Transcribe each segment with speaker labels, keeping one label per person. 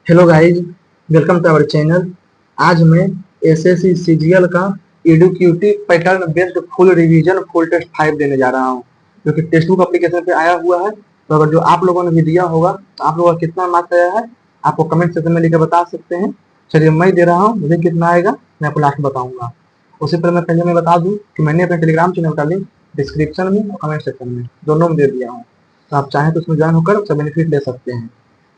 Speaker 1: Hello guys, welcome to our channel. आज मैं SSC CGL का educative pattern based full revision full test 5 देने जा रहा हूं, जो कि टेक्स्ट बुक एप्लीकेशन पे आया हुआ है। तो अगर जो आप लोगों ने भी दिया होगा तो आप लोगों का कितना मार्क्स आया है आपको कमेंट सेक्शन में लिखकर बता सकते हैं। चलिए मैं दे रहा हूँ, मुझे कितना आएगा मैं आपको लास्ट बताऊंगा। उससे पहले मैं पहले मैं बता दूं कि मैंने अपने टेलीग्राम चैनल का लिंक डिस्क्रिप्शन में और कमेंट सेक्शन में दोनों में दे दिया हूँ। तो आप चाहें तो उसमें ज्वाइन होकर उसका बेनिफिट ले सकते हैं,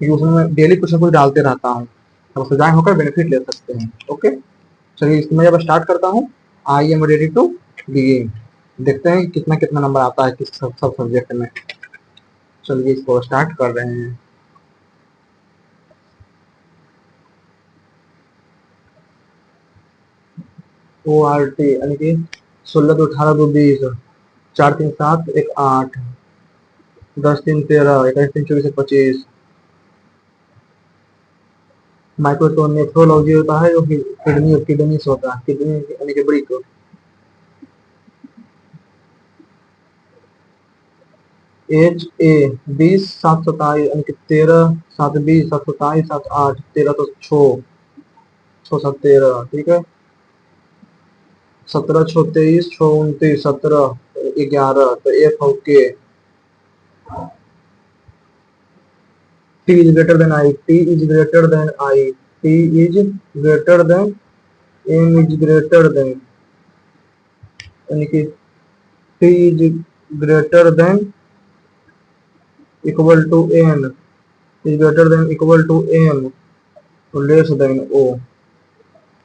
Speaker 1: क्योंकि उसमें मैं डेली कुछ ना कुछ डालते रहता हूँ। तो उससे ज्वाइन होकर बेनिफिट ले सकते हैं। ओके, चलिए इसमें जब स्टार्ट करता हूँ। I am ready to begin. देखते हैं कितना कितना नंबर आता है किस सब सब्जेक्ट में। चलिए इसको स्टार्ट कर रहे हैं। ओ आर टी यानी कि 16 तो 18 तो 20, 4 3 7 1 8, 10 3 13, 21 3 24 25। माइक्रो तो नेफ्रोलॉजी होता है, जो कि किडनी किडनी से होता है, किडनी यानी कि ब्रिक। एच ए 20 7 27 यानी कि 13 7 20 7 27 7 8 13 तो 6 6 7 13, ठीक है। 17 6 23 6 29 17 11 तो F okay. T is greater than I, T is greater than I, T is greater than, M is greater than, यानी कि T is greater than equal to N, is greater than equal to M, तो less than O.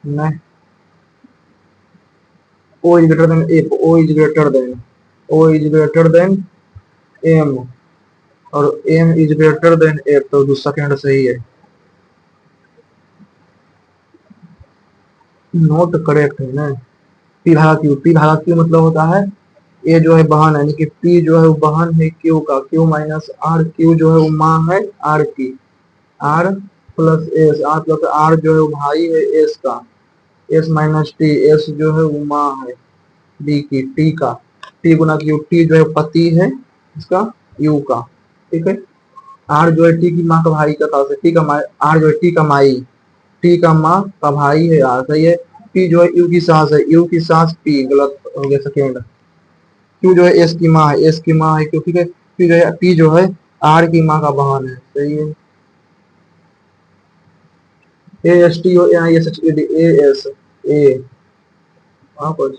Speaker 1: नहीं, O is greater than F, O is greater than, O is greater than M, और M is greater than F, तो दूसरा second सही है। Note correct है ना। P भागा क्यू, पी भागा क्यू मतलब होता है ए जो है बहन, यानी कि पी जो है वो बहन है क्यू का, क्यू माइनस आर, क्यू जो है वो माँ है आर की, R plus S, R plus R जो है वो भाई है एस का, एस माइनस टी, एस जो है वो माँ है बी की, टी का, टी गुना क्यू, टी जो है पति है इसका यू का, ठीक है। आर जो है टी की माँ का भाई का था, टी का माँ, आर जो है टी का माई, टी का माँ का भाई है आर, सही है। पी जो है यू की सास है, यू की सास पी, गलत हो गया सेकेंड। क्यू जो है एस की माँ है, एस की माँ है क्यू, ठीक है। पी जो है, पी जो है आर की माँ का बहन है, सही है। A S T O N I S H A D, A S A, वहां पर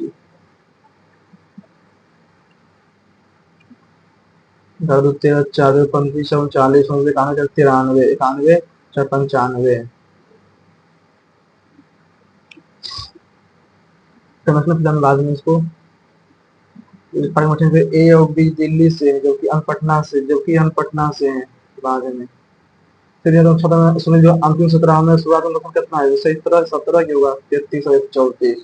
Speaker 1: दो तेरह 4 35 39 इक्यानवे 93 91 95। समझना फिर बाद में इसको। परमिशन फिर ए और बी दिल्ली से है, जो कि अन पटना से, जो कि अन पटना से है बाद में। फिर ये लोग सत्रह सुनिए, जो अंतिम 17 में शुरुआत में लोगों को कितना है, सही 17 17 की होगा, 33 और 34।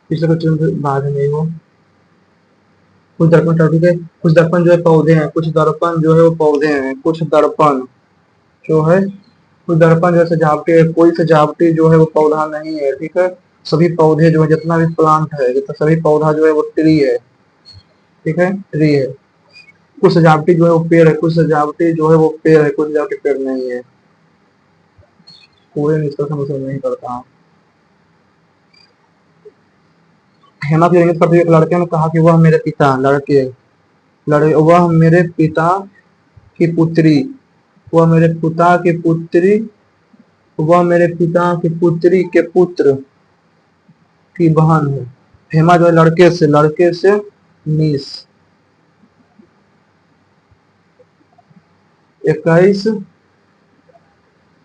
Speaker 1: पिछले क्वेश्चन बाद में वो कुछ दर्पण टॉपिक है। कुछ दर्पण जो है पौधे हैं, कुछ दर्पण जो है वो पौधे हैं, कुछ दर्पण जो है, कुछ दर्पण जो है सजावटी है, कोई सजावटी जो है वो पौधा नहीं है, ठीक है। सभी पौधे जो है, जितना भी प्लांट है, जितना सभी पौधा जो है वो ट्री है, ठीक है, ट्री है। कुछ सजावटी जो है वो पेड़ है, कुछ सजावटी जो है वो पेड़ है, कुछ सजावटी पेड़ नहीं है। पूरे निष्कर्ष में नहीं करता हूँ। हेमा की इंगित करते हुए एक लड़के ने कहा कि वह मेरे पिता, वह मेरे पिता की पुत्री, वह मेरे पिता की पुत्री, वह मेरे पिता की पुत्री के पुत्र की बहन है। हेमा जो है लड़के से 19 21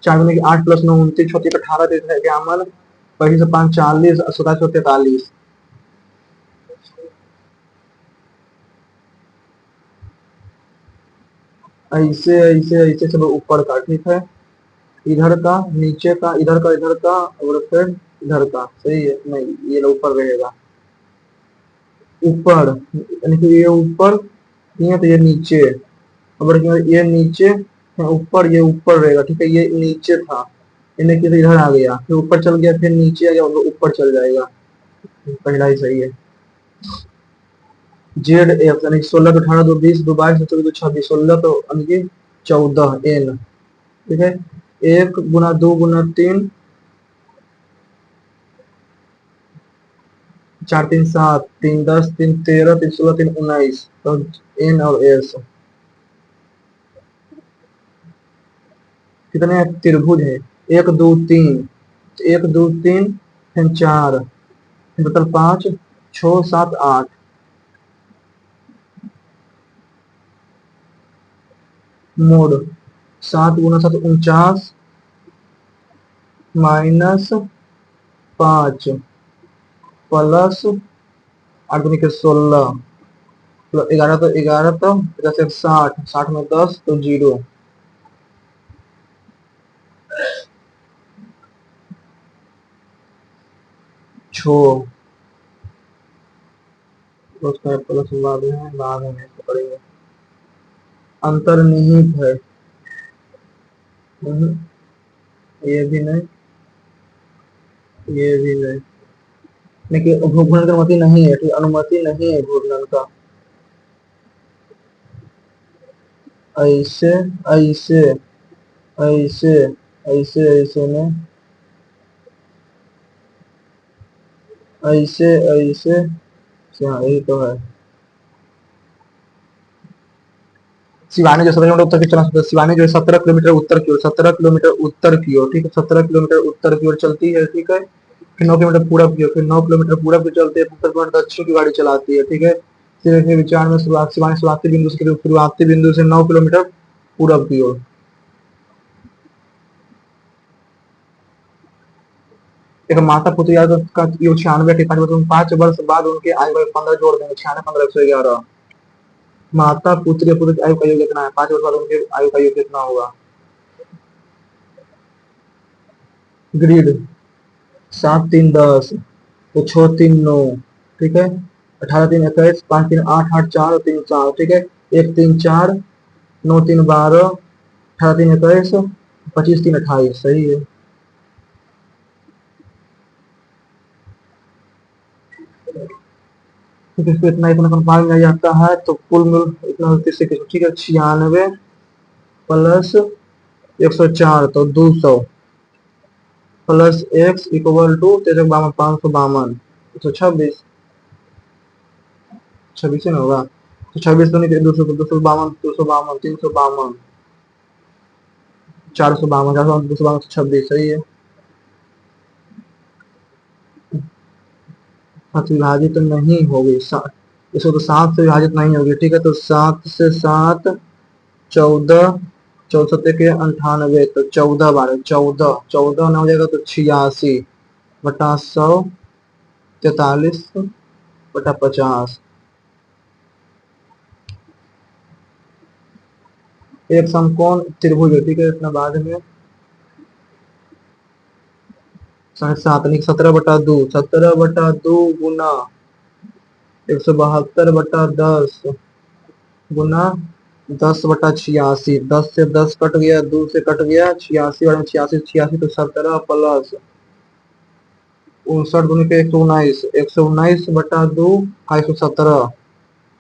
Speaker 1: 4 में 8 प्लस 9 29 36 18 51 25 से 5 40 27 43। ऐसे ऐसे ऐसे सब ऊपर का, ठीक है। इधर का नीचे का, इधर का इधर का, और फिर इधर का, सही है। नहीं, ये ऊपर रहेगा, ऊपर यानी कि ये ऊपर नहीं है तो ये नीचे, अगर ये नीचे ऊपर, ये ऊपर रहेगा, ठीक है। ये नीचे था, यानी कि इधर आ गया, फिर ऊपर चल गया, फिर नीचे आ गया, ऊपर चल जाएगा। पहला ही सही है। जेड एफ यानी 16 तो 18 तो 20 तो 22 तो 24 तो 26, 16 तो यानी कि 14 n, ठीक है। 1 गुना 2 गुना 3, 4 3 7, 3 10, 3 13, 3 16, 3 19, तो n और s कितने त्रिभुज है? 1 2 3, 1 2 3, फिर 4, टोटल 5, 6 7 8, मोड 7 गुना 7 49, माइनस 5 प्लस 8 दूनी के 16, 11 तो 11, तो 60, 60 में 10 तो 0। छो प्लस बाद में पड़ेगा। अंतर्निहित है, ये भी नहीं, ये भी नहीं, लेकिन घूर्णन की अनुमति नहीं है, ठीक, अनुमति नहीं है घूर्णन का। ऐसे ऐसे ऐसे ऐसे ऐसे में, ऐसे ऐसे, हाँ यही तो है। शिवानी जो 17 किलोमीटर उत्तर की चला सकते, शिवानी जो है 17 किलोमीटर उत्तर की ओर, 17 किलोमीटर उत्तर की ओर, ठीक है, 17 किलोमीटर उत्तर की ओर चलती है, ठीक है। फिर 9 किलोमीटर पूरब की ओर, फिर 9 किलोमीटर पूरब की चलते है, 70 किलोमीटर दक्षिण की गाड़ी चलाती है, ठीक है। फिर विचार में शुरुआत, शिवानी शुरुआती बिंदु से 9 किलोमीटर पूरब की ओर। एक माता पुत्र याद का योग 96 के 5 वर्ष बाद उनके आयु 15 जोड़ देंगे, 96 15 111। माता पुत्र पुत्र की आयु का योग कितना है? 5 वर्ष बाद उनके आयु का योग कितना होगा? ग्रिड 7 3 10, तो 6 3 9, ठीक है। 18 3 21, 5 3 8 8 4 3 4, ठीक है। 1 3 4, 9 3 12, 18 3 21, 25 3 28, सही है। ठीक है, इसको इतना इतना कंपाउंड मिल जाता है, तो कुल मिल इतना, ठीक है। 96 प्लस 104, तो 200, प्लस एक्स इक्वल टू 1352, 552, 126, 26 ही ना होगा, तो 26 तो नहीं, 200, 252, 252, 352, 452, 452, 252, 26, सही है। विभाजित तो नहीं होगी, इसको तो 7 से विभाजित नहीं होगी, ठीक है। तो 7 से 7, 14, 14 के 98, तो 14 12, 14 14 ना हो जाएगा तो 86 बटा 100, 43 बटा 50। एक समकोण त्रिभुज है, ठीक है, इतना बाद में 7 17 बटा 2, 17 बटा 2 गुना 172 बटा 10 गुना 10 बटा 86, 10 से 10 कट गया, 2 से कट गया, 86 और 86 86, तो 17 प्लस 59 दूनी के 119, 119 बटा 2, 117,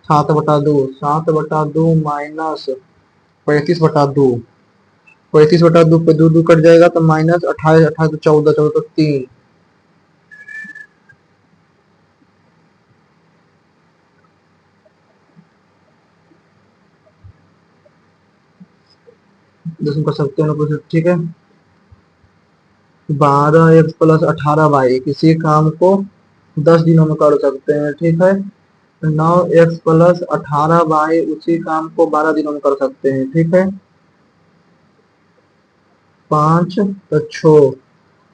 Speaker 1: 7 बटा 2, 7 बटा 2 माइनस 35 बटा 2, 35 बटा 2 पे 2 2 कट जाएगा, तो माइनस 28 28, तो 14 14, तो 3। जिसमें कर सकते हैं कुछ, ठीक है। 12x प्लस 18y, किसी काम को 10 दिनों में कर सकते हैं, ठीक है। 9x प्लस 18y, उसी काम को 12 दिनों में कर सकते हैं, ठीक है। 5 तो 6,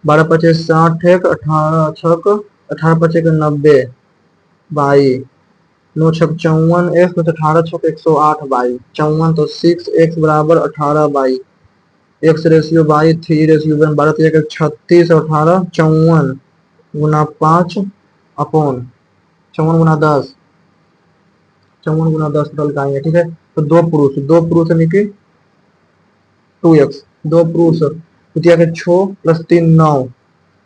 Speaker 1: 12 पचे 60, 18 छक 18 पचे 90 बाई, 9 छक 54 एक्स, 18 छक 108 बाई 54, तो 6x बराबर 18 by, x ratio by 3 ratio 12 3 36, 18 54 Guna 5 upon 54 Guna 10, 54 Guna 10 total का आएंगे, ठीक है। तो दो पुरुष यानी कि 2x, दो पुरुष दिया के 6 प्लस 3 9,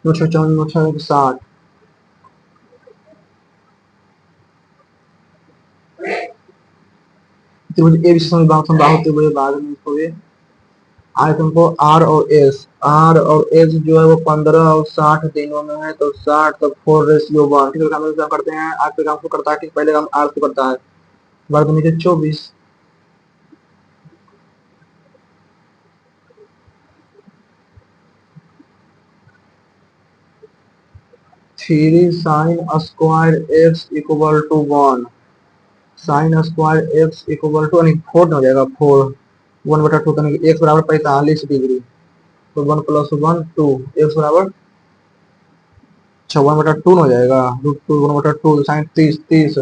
Speaker 1: 9 6 54, 9 6 60, त्रिभुज ए समबाहु त्रिभुज बाद में इसको भी आए तुमको आर और एस जो है वो 15 और 60 दिनों में है, तो 60 तो 4:1। ठीक है, हम लोग करते हैं आर पे काम को करता है, ठीक पहले काम आर को करता है, वर्ग नीचे 24 3 sine square X equal to 1, sine square X equal to 4 हो जाएगा, 4 1/2 एक्स बराबर 45 डिग्री, तो 1 + 1 2, एक्स बराबर 1/2 हो जाएगा, √2 1/2 साइन 30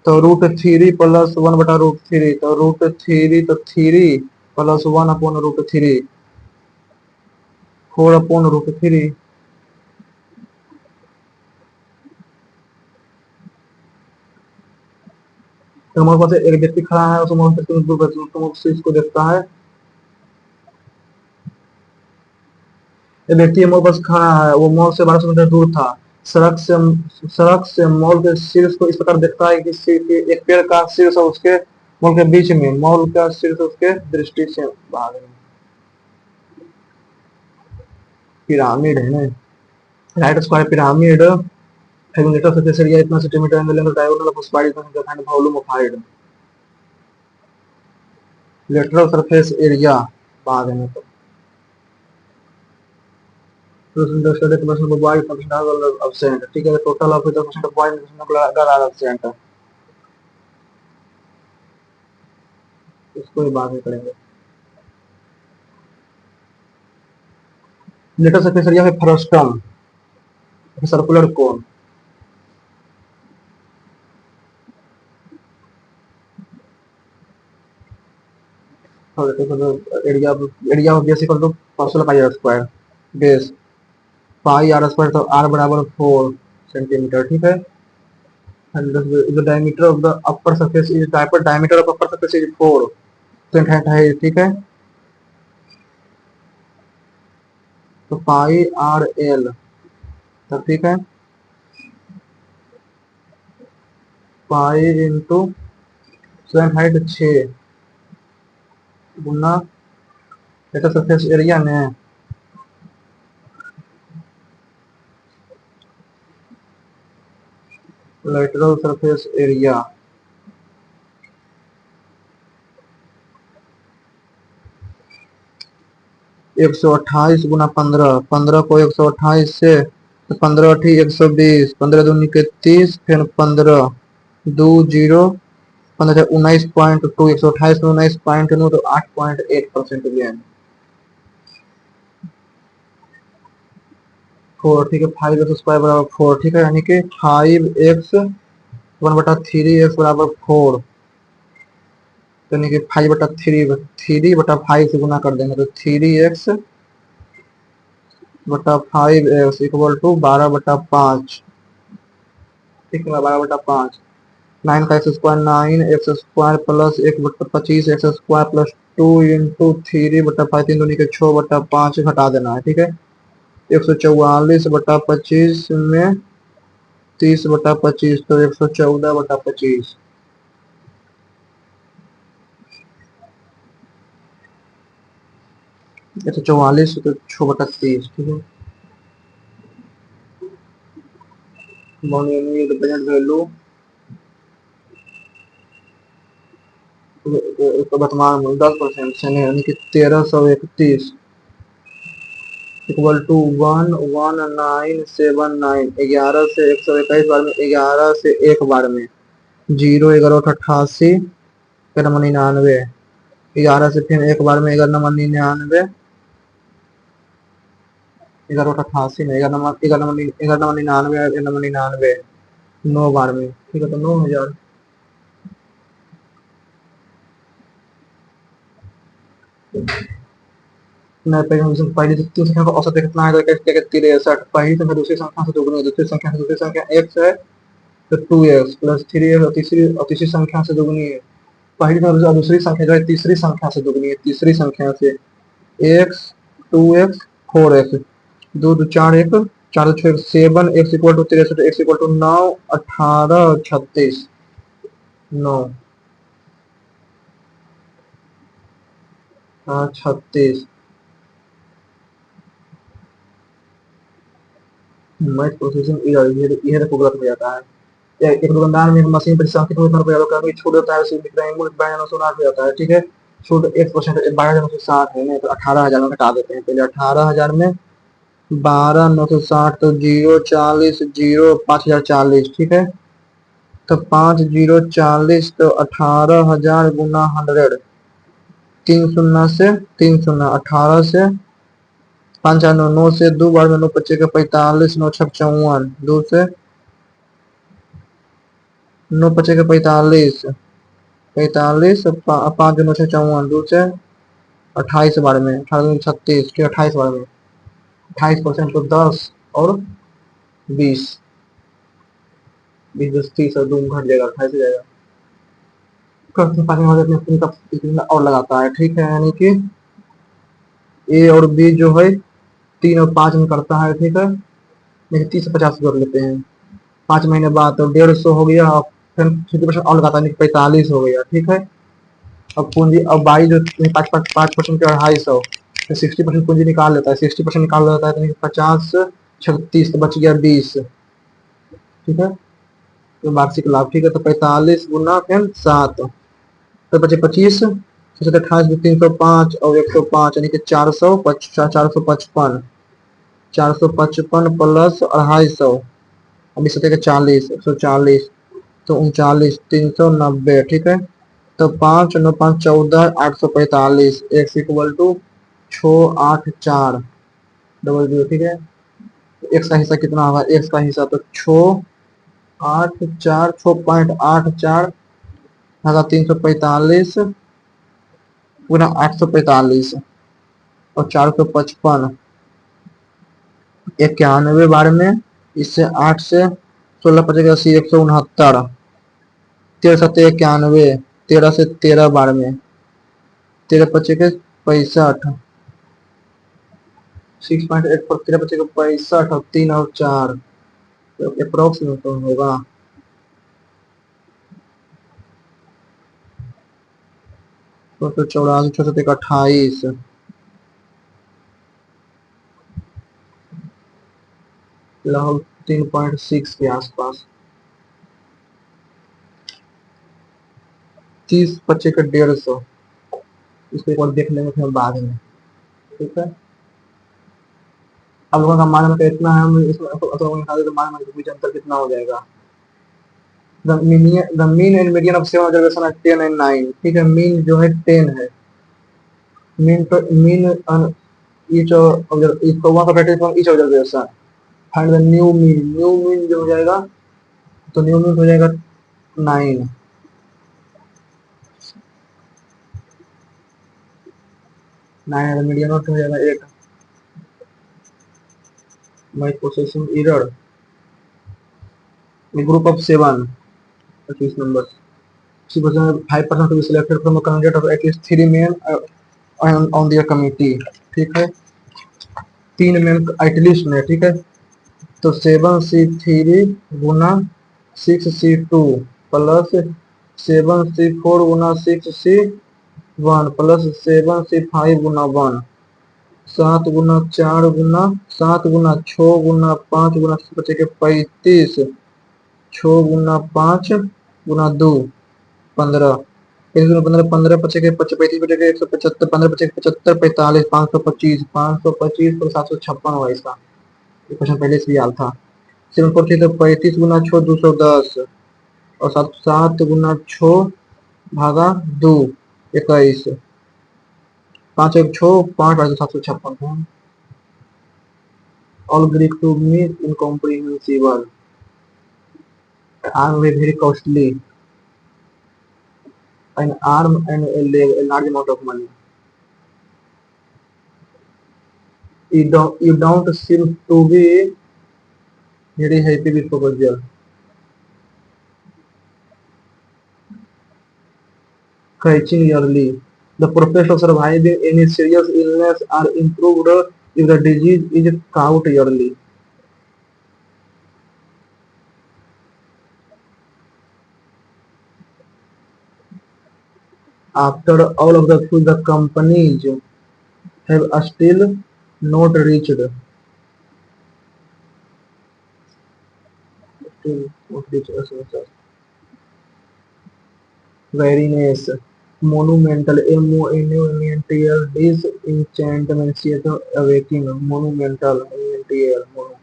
Speaker 1: तो √3 + 1/√3, तो √3 तो 3 + 1/√3 4/√3। तो हमारे पास एक व्यक्ति खड़ा है, तुम उस चीज को देखता है, एक व्यक्ति हमारे पास खड़ा है, वो मॉल से 1200 मीटर दूर था, सड़क से मॉल के शीर्ष को इस प्रकार देखता है कि एक पेड़ का शीर्ष और उसके मॉल के बीच में, मॉल का शीर्ष उसके दृष्टि से भाग में पिरामिड है ना, right square pyramid lateral surface area इतना centimetre angle angle diagonal of square इतना find volume of height, lateral surface area बाद में तो absent, ठीक है, total of 10% of boys girl absent, इसको भी बाद में करेंगे। लेटर सरफेस एरिया है frustum, circular cone, area area of base equal to partial pi R square, base pi R square, तो आर बराबर 4 सेंटीमीटर, ठीक है, and the diameter of the upper surface is diameter of upper surface is 4 है, ठीक है, तो पाई R L, तो ठीक है, पाई इंटू स्टूडेंट हाइट 6 गुना लेटर सरफेस एरिया में लेटरल सरफेस एरिया 128 गुना 15, 15 को 128 से, तो 15 अठी 120, 15 दूनी के 30, फिर 15 2 0 15 19.2, 128 में 19.9 तो 8.8% गेन 4, ठीक है, 5x स्क्वायर बराबर 4, ठीक है, यानी कि 5x 1/3 x बराबर 4, यानी कि 5/3 से गुना कर देंगे, तो 3x/5x इक्वल टू 12/5, ठीक है, 12/5, 9 का x² 9x² plus 1/25 x² plus 2 into 3/5, 3 दूनी के 6/5 घटा देना है, ठीक है, 144/25 में 30/25, तो 114/25, 144 तो 6/30, ठीक है, प्रेजेंट वैल्यू तो वर्तमान मूल्य 10% से यानी कि 1331 इक्वल टू 11979, 11 से 121 बार में, 11 से एक बार में 0 11 88 11 99, 11 से फिर एक बार में 11 99, 11 88 में 11 99 11 99 9 बार में, ठीक है, तो 9000, पहली तीन संख्या का औसत कितना है, तो 63, पहली संख्या दूसरी संख्या से दोगुनी है, दूसरी संख्या x है, तो 2x प्लस 3x, और तीसरी संख्या से दोगुनी है, पहली संख्या दूसरी संख्या जो है तीसरी संख्या से दोगुनी है, तीसरी संख्या से x 2x 4x 2 2 4 1 4 2 6 7 x equal to 63, x equal to 9 18 36 9 36 match processing ये देखो गलत हो जाता है। एक दुकानदार में एक मशीन पर सांख्यिक रूप में रुपया का छूट होता है, उसी मूल्य 12,908 हो जाता है। ठीक है, छूट 1% 12,960 है, नहीं तो 18,000 में घटा देते हैं। पहले 18,000 में 12,960 तो 0 40 0 5,040। ठीक है, तो 5,040 तो 18,000 गुना 100, 3 शून्य से 3 शून्य 18 से 5 9 9 से 2 बार में 9 25 के 45 9 6 54 2 से 9 25 के 45 45 5 9 6 54 2 से 28 बार में 18 36 के 28 बार में 28% तो 10 और 20 20 30 और 2 घट जाएगा, 28 हो जाएगा। करते पानी वाले अपने अपनी का और लगाता है। ठीक है, यानी कि ए और बी जो है 3 और 5 में करता है। ठीक है, लेकिन 30 से 50 कर लेते हैं। 5 महीने बाद तो 150 हो गया, और फिर 50% और लगाता है, 45 हो गया। ठीक है, अब पूंजी अब बाई जो 5% के 250, तो 60% पूंजी निकाल लेता है। 60% निकाल लेता है तो 50 36 तो बच गया 20। ठीक है, तो वार्षिक लाभ। ठीक है, तो 45 गुना फिर 7 तो बचे 25, 28 305 और 105 यानी कि 455 455 प्लस 250, अभी 40 140 तो 39 390। ठीक है, तो 5 9 5 14 845 एक्स इक्वल टू 684 00। ठीक है, एक्स का हिस्सा कितना होगा? एक्स का हिस्सा तो 6.84 भागा 345 पूरा 845 और 455 91 बार में। इससे 8 से 16 पचेगा 80 169 13 7 91 13 से 13 बार में 13 पचेगा 65 6.8 पर 13 बचेगा 65 और 3 और 4 तो अप्रोक्स में तो होगा तो 84 6 28 लगभग 3.6 के आसपास। 30 बच्चे का 150, इसको एक बार देख लेंगे फिर बाद में। ठीक है, अब लोगों का मान मतलब इतना है, हम इसमें तो मान के बीच अंतर कितना हो जाएगा? The mean and median of 7 observation है 10 एंड 9। ठीक है, मीन जो है 10 है। Mean each each observation find the new mean. New mean जो हो जाएगा, तो न्यू मीन हो जाएगा 9। 9 मीडियन ऑफ हो जाएगा 8। My processing error group of 7 25 number 5% to be selected from a candidate of at least 3 men on their committee। ठीक है, 3 मेन एटलीस्ट में। ठीक है, तो 7C3 गुना 6C2 प्लस 7C4 गुना 6C1 प्लस 7C5 गुना 1 7 गुना 4 गुना 7 गुना 6 गुना 5 गुना बचे के 35 6 गुना 5 गुना 2 15 15 15 बचे के 35 बचे के 175 15 बचे के 75 45 525 पर 756 हुआ इसका। ये क्वेश्चन पहले से भी आया था। 7 तो 35 गुना 6 210 और 7 7 गुना 6 भागा 2 21 5 1 6 5 756 all Greek to me incomprehensible arm very costly an arm and a large amount of money you don't seem to be very happy with proposal catching yearly the prospect of surviving any serious illness are improved if the disease is caught yearly। After all of the companies have still not reached. Still not reached very nice. Monumental, monumental, disenchantment, awakening, monumental, monumental.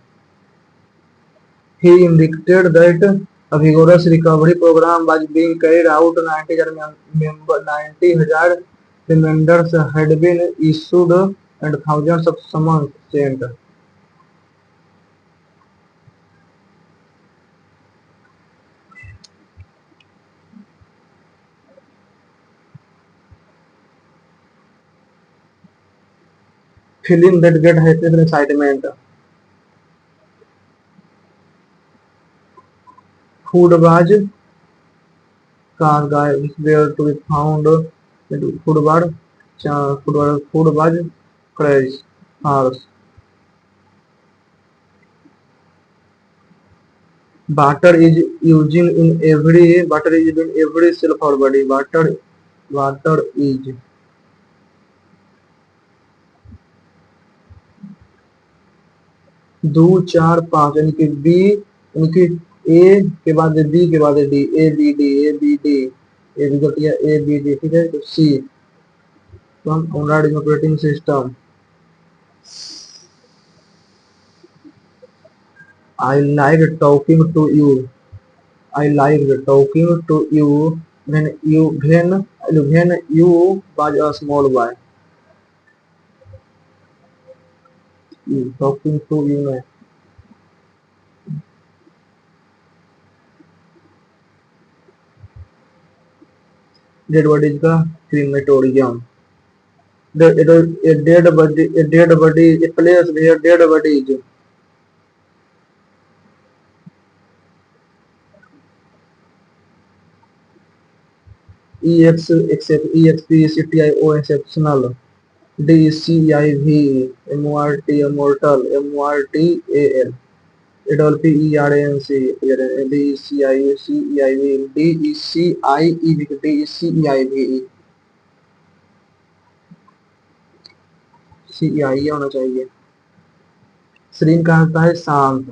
Speaker 1: He indicated that a vigorous recovery program was being carried out. 90,000 reminders had been issued and thousands of summons sent. Feeling that get happiness and excitement. Food was guy is where to be found. Food was food was crash. Horse. Butter is used in every cell of our body. Water is दो चार पाँच यानी कि B यानी कि ए के बाद B के बाद D A B D A B D A B गया ए बी डी ठीक है तो C from Android operating system I like talking to you I like talking to you when you was a small boy you talking to you में dead bodies का crematorium a dead body a place where dead bodies exceptional DCIV immortal MRTAL Adolf ERANC DECIV CEI होना चाहिए श्रीन का होता है शांत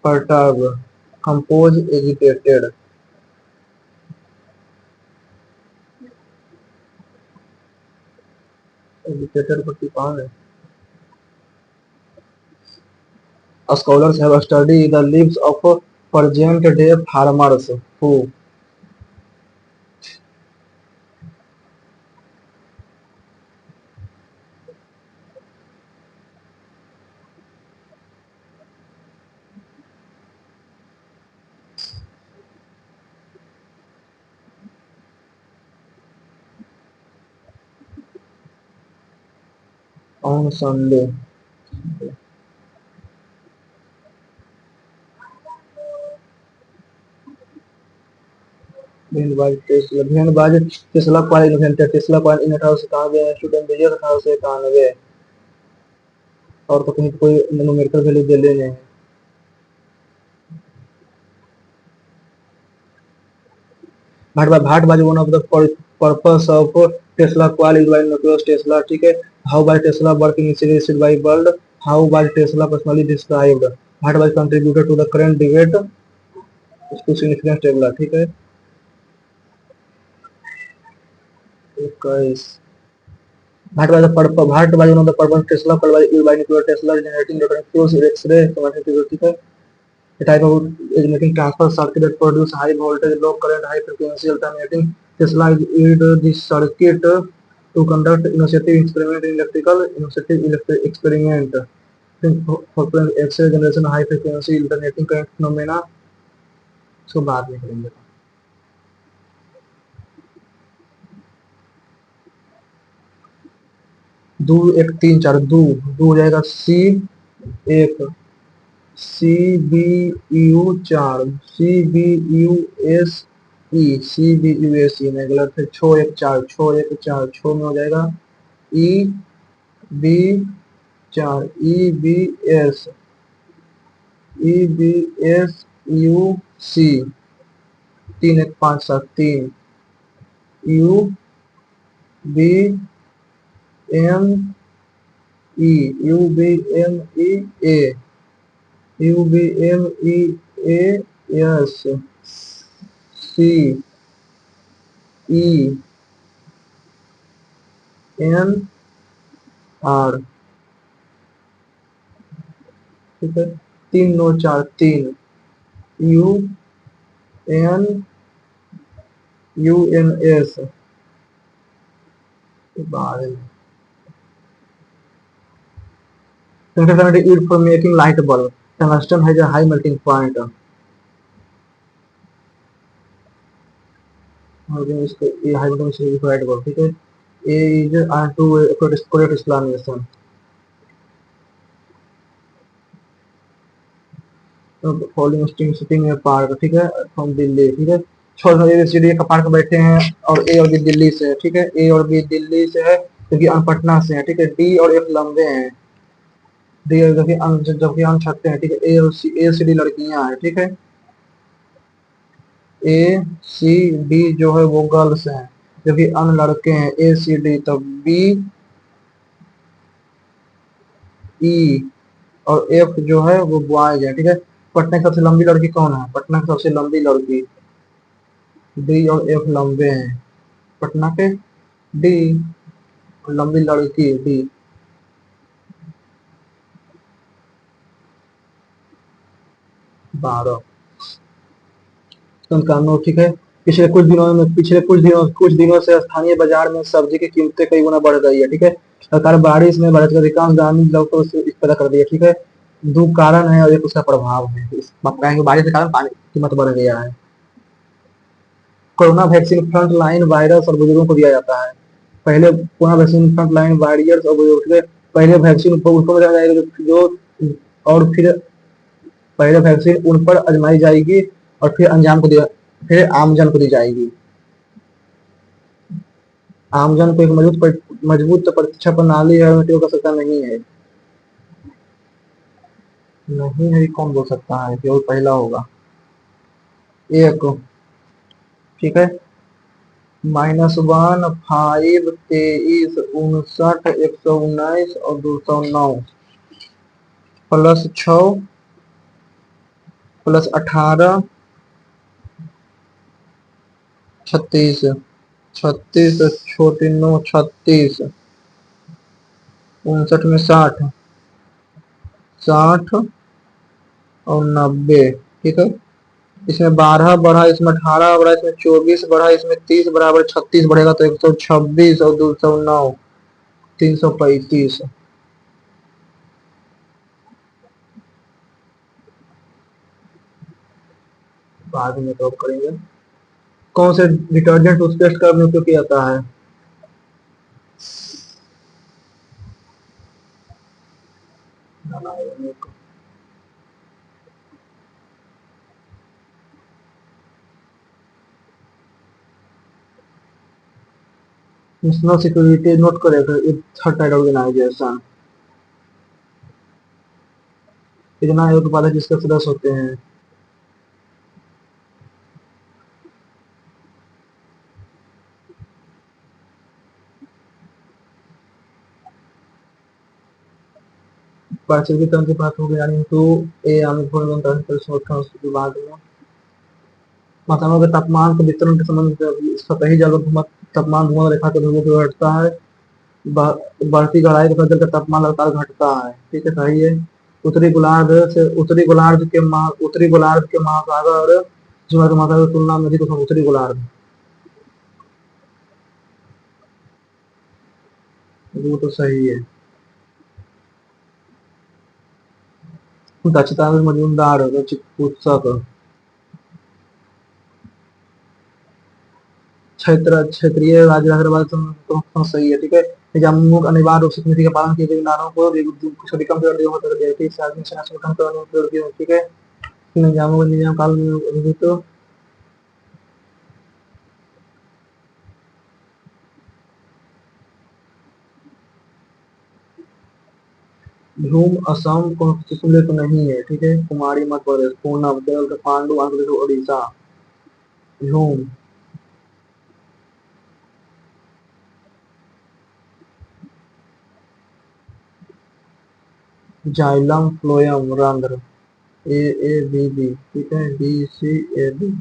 Speaker 1: perturb compose agitated agitated को कौन है Scholars have studied the lives of present-day farmers who on Sunday भेंडबाज Tesla coil inventor Tesla coil in 1891 student business 1891 और तो कहीं कोई न्यूमेरिकल वैल्यू दे लेने हैं भाटबाज one of the purpose of Tesla coil is by Nikola Tesla ठीक है how by Tesla work initiated by world how by Tesla personally described भाटबाज contributed to the current debate to significance table ठीक है 21 भाटबाज one of the purpose Tesla coil is by Nikola Tesla generating neutron X-ray ठीक है a type of alternating transfer circuit that produce high voltage, low current, high frequency alternating. Tesla used this circuit to conduct innovative experiment in experiment for X-ray generation, high frequency alternating current phenomena. So बाद में करेंगे दो एक तीन चार दो हो जाएगा सी एक CBU 4 CBUSE में गलत है 6 में हो जाएगा EB4 EBSUC 3 1 5 7 3 U B M E, U B M E A, U B M E A, yes, C E N R, ठीक है, 3 9 4 3, U N U N S, used for making light bulb. Tungsten has a high melting point. ये high melting is light bulb, ठीक है। A is to correct explanation. Following sitting में park, ठीक है, from Delhi, ठीक है। छोड़ ए का पार्क बैठे हैं और ए और बी दिल्ली से है, ठीक है, ए और बी दिल्ली से है क्योंकि पटना से है, ठीक है। डी और एफ लंबे हैं, डी जबकि हम छठे हैं, ठीक है। ए और सी, ए सी डी लड़कियां हैं, ठीक है। ए सी डी जो है वो गर्ल्स हैं जबकि अन लड़के हैं, ए सी डी। तो बी ई और एफ जो है वो बॉयज है, ठीक है। पटना की सबसे लंबी लड़की कौन है? पटना की सबसे लंबी लड़की डी और एफ लंबे हैं, पटना के डी, लंबी लड़की डी। 12 कानून, ठीक है। पिछले कुछ दिनों से स्थानीय बाजार में सब्जी की कीमतें कई गुना बढ़ गई है, ठीक है। सरकार बारिश में भारत के अधिकांश ग्रामीण लोग को इस पैदा कर दिया, ठीक है। दो कारण है और एक उसका प्रभाव है, बारिश के कारण पानी कीमत बढ़ गया है। Corona vaccine front line virus और बुजुर्गों को दिया जाता है। पहले corona vaccine front line virus और बुजुर्ग के पहले वैक्सीन उनको दिया जाएगा जो, और फिर पहले वैक्सीन उन पर आजमाई जाएगी और फिर आमजन को दी जाएगी। आमजन को एक मजबूत परीक्षा प्रणाली है, कर सकता नहीं है। नहीं है, कौन बोल सकता है कि वो पहला होगा? एक, ठीक है। -1 5 23 59 119 और 209 +6 +18 36 36 छोटी 9 36 59 में 60 60 और 90, ठीक है। इसमें 12 बढ़ा, इसमें 18 बढ़ा, इसमें 24 बढ़ा, इसमें 30 बराबर 36 बढ़ेगा तो 126 और 209 335। बाद में तो करेंगे। कौन से डिटर्जेंट टूथपेस्ट का उपयोग किया जाता है? नेशनल सिक्योरिटी नोट करेगा थर्ड टाइप ऑर्गेनाइजेशन। इतना आयोग उपाध्यक्ष जिसके सदस्य होते हैं। पारिस्थितिकी तंत्र की बात हो गई, तो ए के बाद में मौसमों के तापमान के वितरण के संबंध में सतही जल तापमान भूमध्य रेखा के ध्रुवों की ओर घटता है। बढ़ती गहराई के जल का तापमान लगातार घटता है, ठीक है, सही है। उत्तरी गोलार्ध के महासागर के महासागर की तुलना में अधिक उत्तरी गोलार्ध, वो तो सही है। दक्षता मजूमदार चिकित्सक क्षेत्रीय राज्य हैदराबाद तो सही है, ठीक है। जम्मू अनिवार्य रूप से नीति का पालन किए गए नारों को कम कर दिया, ठीक है। निजामों निजाम काल में तो झूम असम कॉन्स्टिट्यूशन तो नहीं है, ठीक है। कुमारी मध्य प्रदेश, पूर्णम केरल का, पांडु आंध्र प्रदेश, उड़ीसा। झूम जाइलम फ्लोएम रंध्र ए ए बी बी, ठीक है, डी सी ए बी।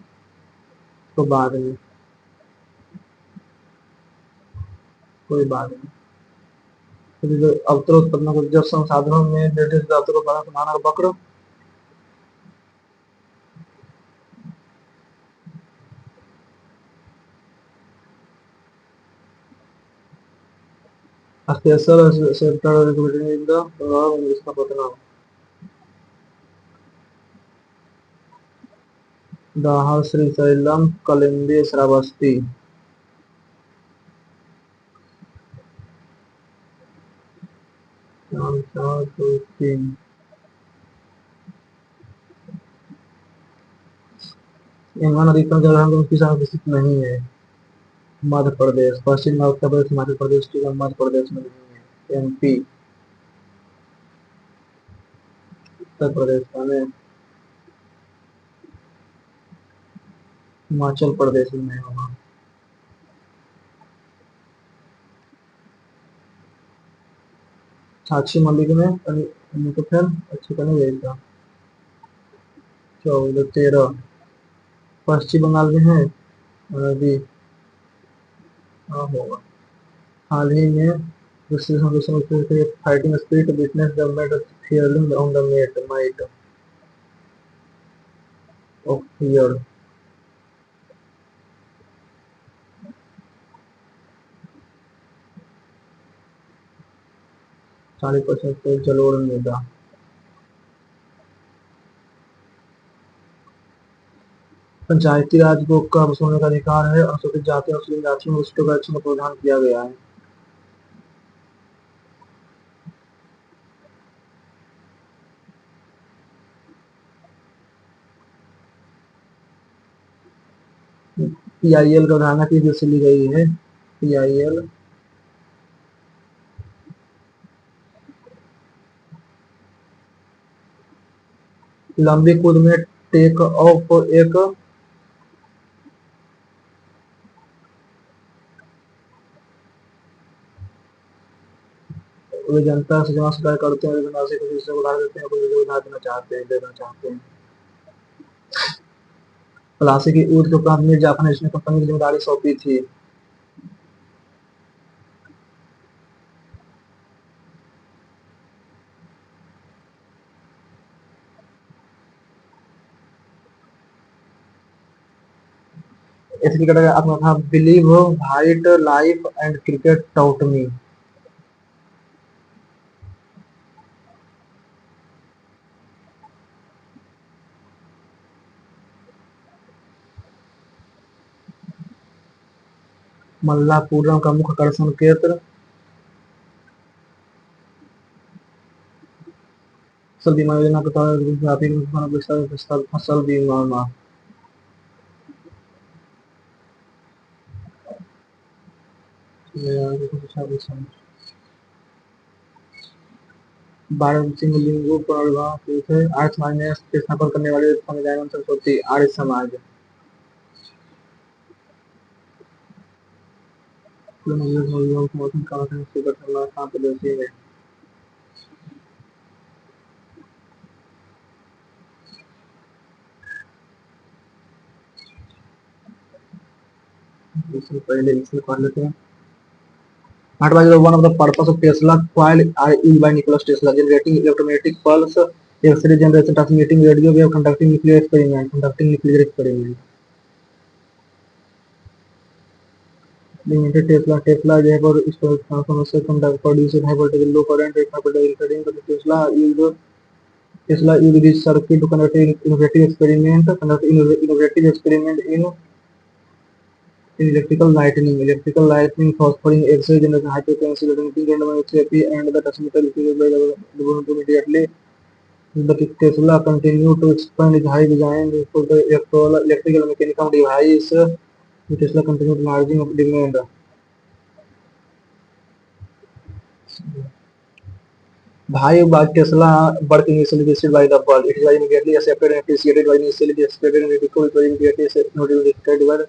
Speaker 1: तो बाद में कोई बात नहीं। फिर अवतरोत्पन्न को जब संसाधनों में निर्दिष्ट अवतरों द्वारा समान वक्र special center in the इसका पता दाह श्रीशैलम कलिंदी श्रावस्ती। चार चार दो तीन। यमुना नदी पर जलहंग उसकी विकसित नहीं है। मध्य प्रदेश, पश्चिम उत्तर प्रदेश, मध्य प्रदेश की मध्य प्रदेश में नहीं है। एमपी, उत्तर प्रदेश में, हिमाचल प्रदेश में होगा। साक्षी मलिक में तो फिर अच्छी तो नहीं भेजता। 14 13 पश्चिम बंगाल में है अभी। हाँ होगा। हाल ही में fighting spirit witness the mat fearing on the mat might of fear. 40% से जलोढ़ मृदा। पंचायती राज को कब्ज होने का अधिकार है। अनुसूचित जाति और जनजाति में वरिष्ठों का आरक्षण का प्रावधान किया गया है। पीआईएल का धारणा किस देश से ली गई है? पीआईएल लंबी कूद में टेक ऑफ एक वे जनता से जमा शिकायत करते हैं, धनराशि को दूसरे को उधार देते हैं, कोई उधार देना चाहते हैं। प्लासी की ऊद के उपरांत मीर जाफर ने इसने कंपनी की जिम्मेदारी सौंपी थी। इस क्रिकेट का अपना था believe white life and cricket taught me. Malappuram का मुख्य आकर्षण क्षेत्र फसल बीमा योजना के तहत फसल बीमा। भारत सिंह लिंगो पुनर्विवाह थे। आर्य समाज में स्थापन करने वाले संविधान सरस्वती आर्य समाज। मौसम का प्रदेशी है। इससे पहले इसे पढ़ लेते हैं। one of the purpose of Tesla coil are used by Nikola Tesla, generating electromagnetic pulse, X-ray generation, transmitting radio wave, conducting nuclear experiment. Limited Tesla is able to store transformers, produce high voltage, low current, high voltage trading. Tesla used this circuit to conduct innovative experiment in electrical lightning, phosphoring, X-ray generation, high frequency electromagnetic therapy, and the transmitter is used by the immediately. The Tesla continued to expand its high design for the electrical mechanical device. The Tesla continued enlarging of demand. Why Tesla work initially visited by the world? It is immediately accepted and appreciated by initially accepted and ridiculed by immediately not rejected by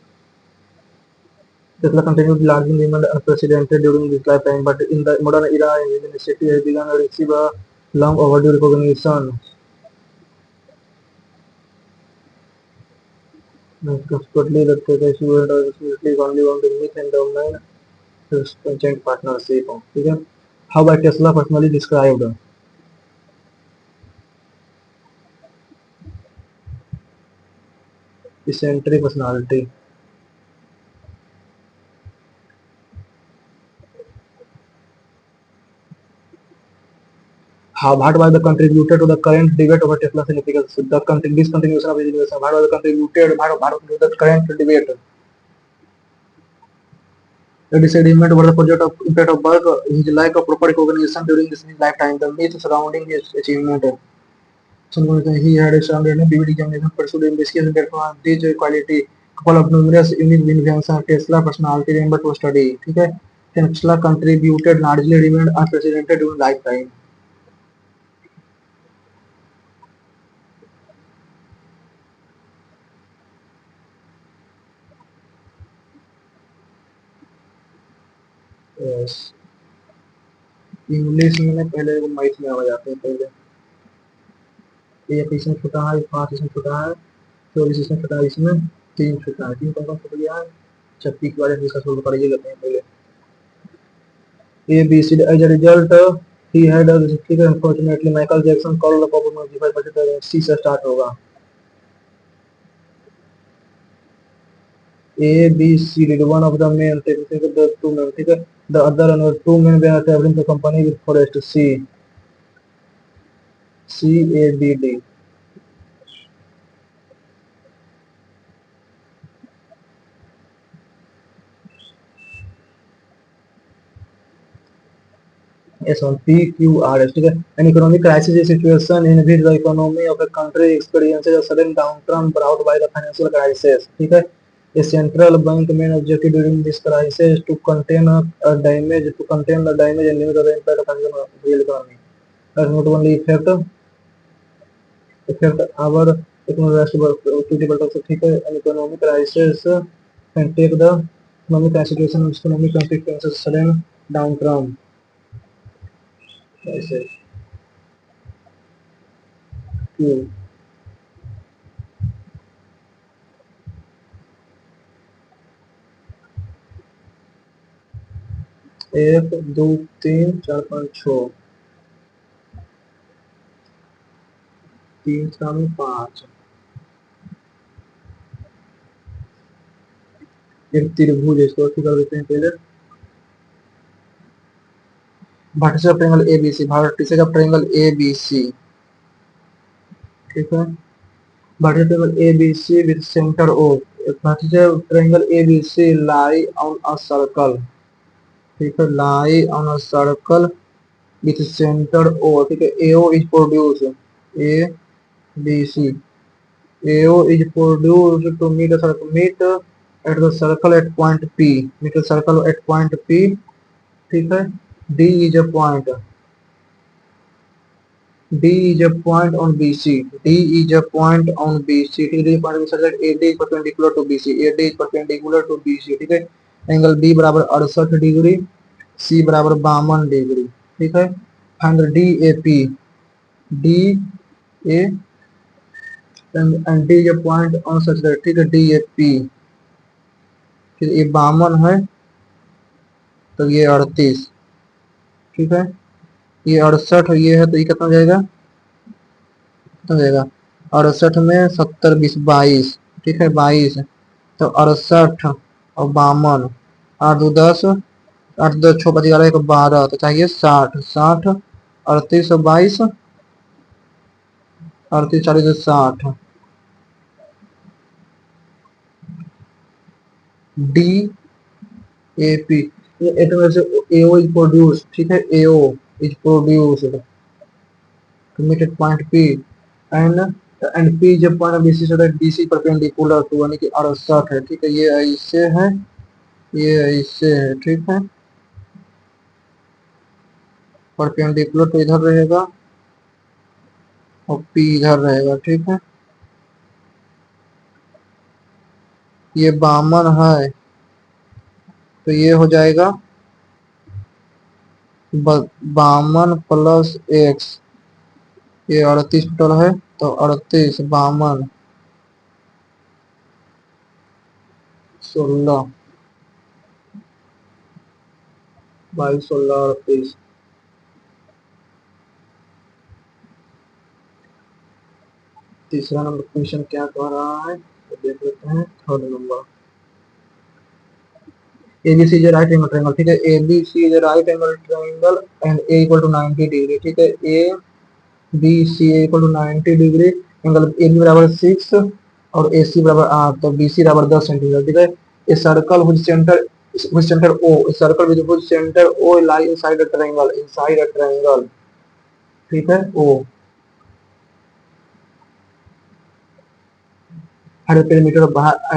Speaker 1: Tesla continued enlarging demand unprecedented during this lifetime, but in the modern era, the city has begun to receive a long overdue recognition, totally the student or is only one to meet and domain consent partnership. ठीक है. How by Tesla personally described eccentric personality. How what was the contributor to the current debate over Tesla significance? The discontinuation of his innovation. What was the contributed? What to the current debate? The disagreement over the project of impact of work, his lack of proper recognition during his lifetime, the myth surrounding his achievement. So he had a strong and vivid examination pursued investigation that found this quality. Couple of numerous unique inventions Tesla personality member to study. ठीक है. Tesla contributed largely remained unprecedented during lifetime. Yes. English में पहले math में आ जाते हैं पहले. एक इसमें छोटा है, 5 इसमें छोटा है, 24 इसमें छोटा है, इसमें 3 छोटा है. 3 कौन छोटा गया है? 36 वाले इसका सोल्व करिए लेते हैं पहले. A B C as a result he had a figure unfortunately Michael Jackson called the performance but C से start होगा. A B C did one of the men take the two men ठीक है. The other and two men were traveling to company with forest C A B D. Yes, on PQRS. ठीक है. An economic crisis is a situation in which the economy of a country experiences a sudden downturn brought by the financial crisis. ठीक है. A central bank main objective during this crisis to contain the damage and limit the impact of the real economy. Does not only affect our economic but also ठीक है. An economic crisis can take the economic situation and economic consequences sudden downturn. ऐसे. Q. 1 2 3 4 5 6 3 4 5 एक त्रिभुज इसको कर देते हैं पहले. Vertical triangle ABC, vertical triangle ABC. ठीक है. Vertical triangle ABC with centre O. Vertical triangle ABC lie on a circle. ठीक है. Lie on a circle with centre O. ठीक है. AO is produce A B C. AO is produced to meet at the circle at point P. Meet the circle at point P. ठीक है. D is a point. D is a point on BC. D is a point on BC. ठीक है. point such that AD is perpendicular to BC. AD is perpendicular to BC. ठीक है. Angle B बराबर 68 degree, C बराबर 52 degree. ठीक है. Find DAP. DA and D is a point on such that. ठीक है. DAP. ये 52 है तो ये 38. ठीक है. ये 68 ये है तो ये कितना जाएगा, कितना जाएगा 68 में 70 20 22. ठीक है. 22 तो 68 और 52 8 2 10 8 2 6 5 11 1 12 तो चाहिए 60 60 38 और 22 38 40 60. D A P. AO is produce. ठीक है. AO is produced to meet at point P and P जब point BC से BC परपेंडिकुलर टू यानी कि 68 है. ठीक है. ये ऐसे है, ये ऐसे है. ठीक है. परपेंडिकुलर तो इधर रहेगा और P इधर रहेगा. ठीक है. ये 52 है तो ये हो जाएगा 52 प्लस एक्स ये 38 टोटल है, तो 38 52 16 22 16 38। तीसरा नंबर क्वेश्चन क्या कह रहा है तो देख लेते हैं। Third number, ABC is a right angle triangle, ठीक है। ABC is a right angle triangle and A equal to 90 degree, ठीक है। A B C A equal to 90 degree, angle AB बराबर 6 और AC बराबर 8, तो BC बराबर 10 सेंटीमीटर, ठीक है। A circle which center O, a circle with which center O lie inside a triangle, ठीक है। O her perimeter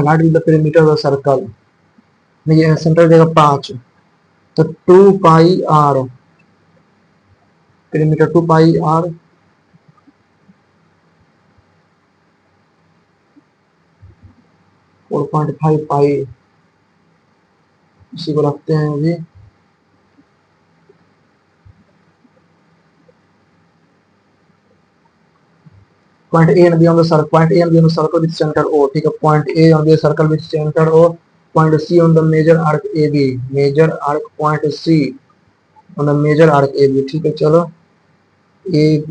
Speaker 1: what is the perimeter of the circle, ये सेंटर देगा 5, तो 2 पाई आर पेरीमीटर, 2 पाई आर 4.5 पाई, इसी को रखते हैं अभी। Point A and B on the circle, point A and B on the circle with center O, ठीक है। Point A on the circle with center O, point C on the major arc AB, major arc point C on the major arc AB, ठीक है। चलो AB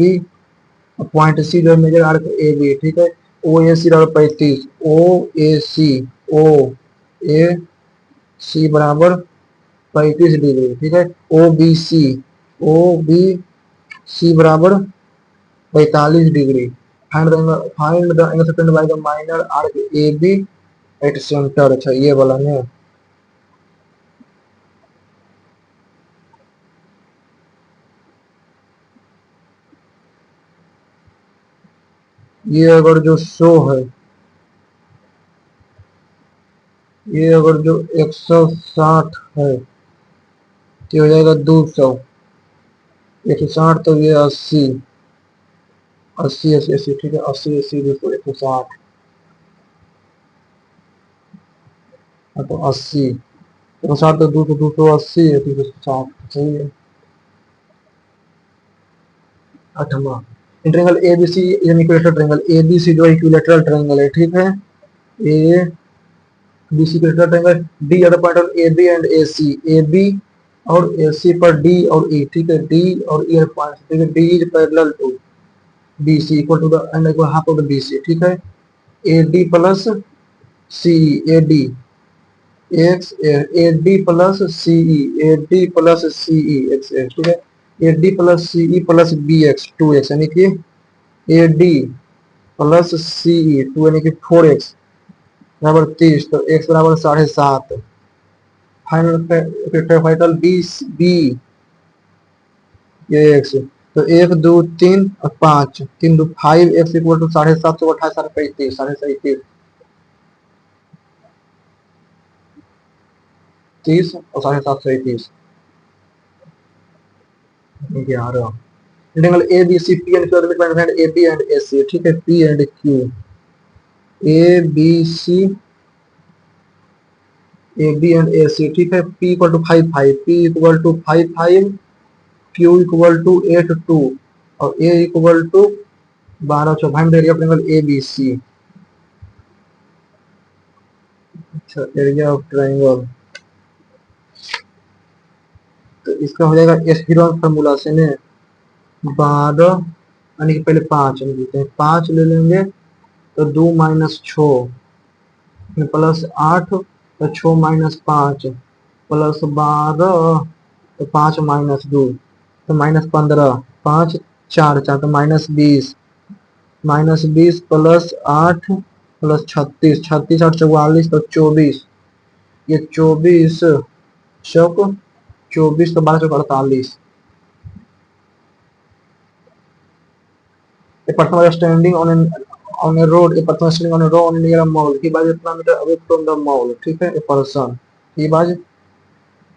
Speaker 1: point C जो major arc AB, ठीक है। OAC बराबर 35, OAC बराबर 35 degree, ठीक है। OBC बराबर 45 degree. Find the angle separated by the minor arc AB at centre, अच्छा ये वाला है। ये अगर जो शो है, ये अगर जो 160 है तो हो जाएगा 200, 160 तो ये 80 80 80 80, ठीक है। 80 80 200 160, तो 80 160 तो 200 280 260, सही है। आठवां, triangle ABC an equilateral triangle, ABC जो इक्विलेटरल ट्रायंगल है, ठीक है। A B C equilateral triangle, D are the point on AB and AC, AB और AC पर D और E, ठीक है। D और E पॉइंट, ठीक है। D is parallel to BC equal to the and equal half of the BC, ठीक है। AD plus CE, AD X AD plus CE, AD plus CE X, ठीक है। AD plus CE plus BX 2x, यानी कि AD plus CE 2 यानी कि 4x बराबर 30, तो x बराबर 7.5। फाइनल बी ये x, तो 1 2 3 और 5 3 2 5x इक्वल टू 7.5 सौ 28 35 37 30 और 7.5 11। Triangle ABC P and Q are the midpoint of AB and AC, ठीक है। P and Q, ABC AB and AC, ठीक है। P equal to 5 5, P equal to 5 5, Q equal to 8 2 और A equal to 12 4। Find the area of triangle ABC, अच्छा area of triangle, तो इसका हो जाएगा एस जीरो फॉर्मूला से ने 12 यानी कि पहले 5 लेते हैं, 5 ले लेंगे तो 2 माइनस 6 प्लस 8 तो 6 माइनस 5 प्लस 12 तो 5 माइनस 2 तो माइनस 15, 5 4 4 तो माइनस 20 प्लस 8 प्लस 36 36 और 44 तो 24, ये 24 चौक 24 तो 12 चौक 48। A person was standing on a road, a person standing on a road near a mall, he was 1 meter away from the mall, ठीक है। a person, he was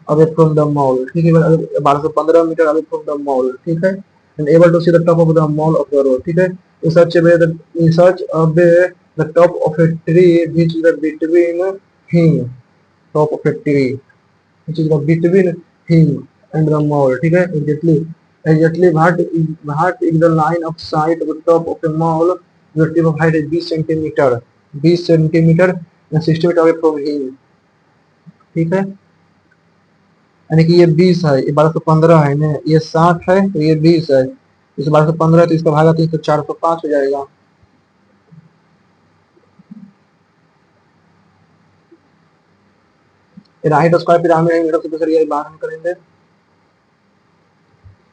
Speaker 1: away from the mall, ठीक है। 1215 metre away from the mall, ठीक है। and able to see the top of the mall of the road, ठीक है। in such a way the top of a tree which is between him, top of a tree which is between him and the mall, ठीक है। exactly exactly what is the line of sight of the top of a mall the tip of height is 20 centimeter 20 centimeter and 60 meter away from him. ठीक है, यानी कि ये 20 है, ये 1215 है ना, ये 60 है तो ये 20 है, इस 1215 तो इसका भागा 3 तो 405 हो जाएगा। राइट स्क्वायर पिरामिड है, बाहर हम करेंगे।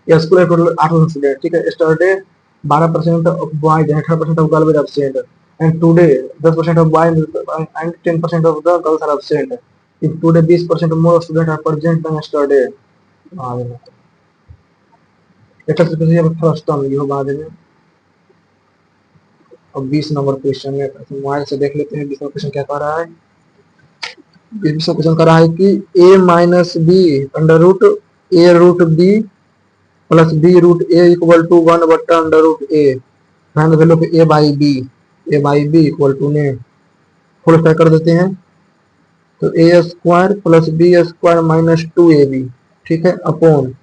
Speaker 1: या स्कूल है टोटल 800 स्टूडेंट, ठीक है। Yesterday 12% of boys and 18% of girls are absent and today 10% of boys and 10% of the girls are absent. If today 20% more student are present than yesterday. এটা तो ये फर्स्ट टर्म ये बाद में। अब 20 नंबर क्वेश्चन में मोबाइल से देख लेते हैं 20 नंबर क्वेश्चन क्या कह रहा है। 20 क्वेश्चन कह रहा है कि a minus B under root A root B plus B root A equal to 1 बट्टा under root A find the value of A by B equal to ने होल स्क्वायर कर देते हैं तो A square plus B square minus 2ab, ठीक है, upon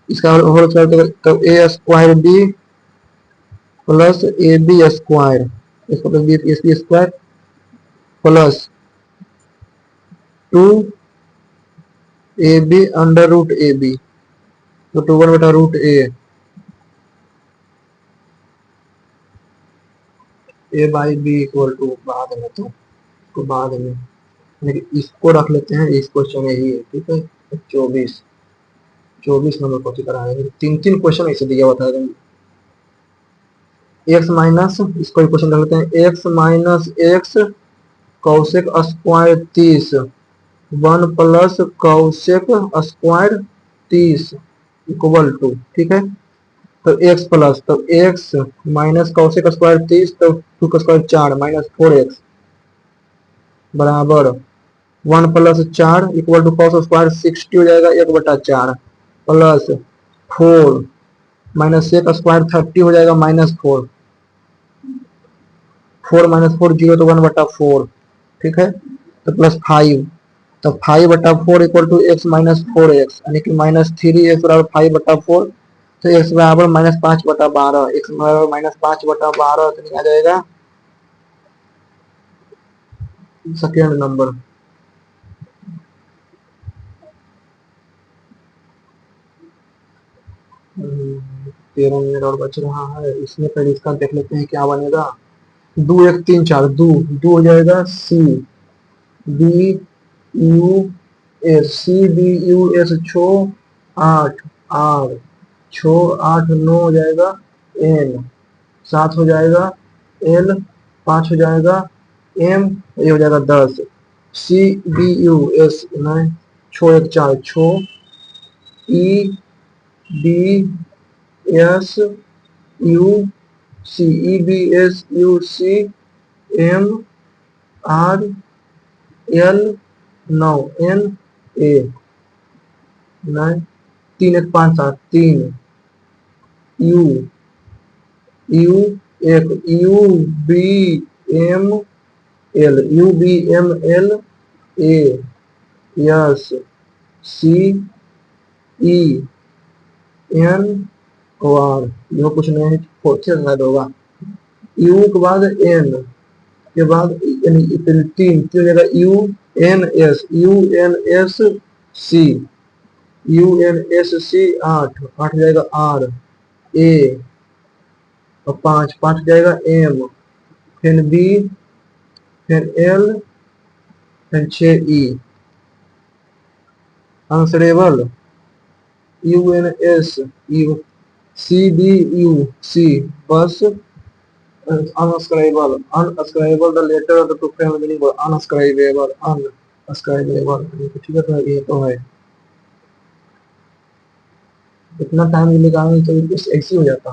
Speaker 1: इसका whole square तो A square B plus A B square इसको plus B S B square plus 2 A B under root A B तो 2 1 बटा root A by B equal to बाद में तो बाद में लेकिन इसको रख लेते हैं, इस क्वेश्चन में ही है, ठीक है। 24 नंबर कॉपी करा है, 3 क्वेश्चन ऐसे दिया हुआ था। एक्स माइनस इसको क्वेश्चन रख लेते हैं, X minus X cosec square 30 1 plus cosec square 30 equal to, ठीक है। तो x प्लस तो x माइनस कौशिक स्क्वायर 30 तो 2 का स्क्वायर 4 माइनस 4x बराबर 1 plus 4 equal to cos square 60 हो जाएगा 1 बटा 4 प्लस 4 माइनस एक स्क्वायर 30 हो जाएगा माइनस 4 4 माइनस 4 0 तो 1 बटा 4, ठीक है। तो प्लस 5 तो 5 बटा 4 equal to x minus 4x यानी कि माइनस 3x बराबर 5 बटा 4 तो x बराबर माइनस 5 बटा 12 x बराबर माइनस 5 बटा 12 तो आ जाएगा सेकेंड नंबर। तेरह मिनट और बच रहा है, इसमें पहले इसका देख लेते हैं क्या बनेगा। 2 1 3 4 2 2 हो जाएगा C B U S C B U S 6 8 R 6 8 9 हो जाएगा एल 7 हो जाएगा एल 5 हो जाएगा एम ये हो जाएगा 10 C B U S 9 6 1 4 6 E B S U C E B S U C M R L 9 N A 9 3 1 5 7 3 U U एक U B M L A S C E N O R यह कुछ नहीं है, fourth शायद होगा। You के बाद N के बाद तीन जगह यू एन एस सी आठ जाएगा आर ए और 5 जाएगा एम फिर बी फिर एल फिर 6 E answerable U N S U C B U C बस unscribable the letter of the two family meaning unscribable ठीक है। तो ये तो है इतना टाइम लगाने तो ऐसे हो जाता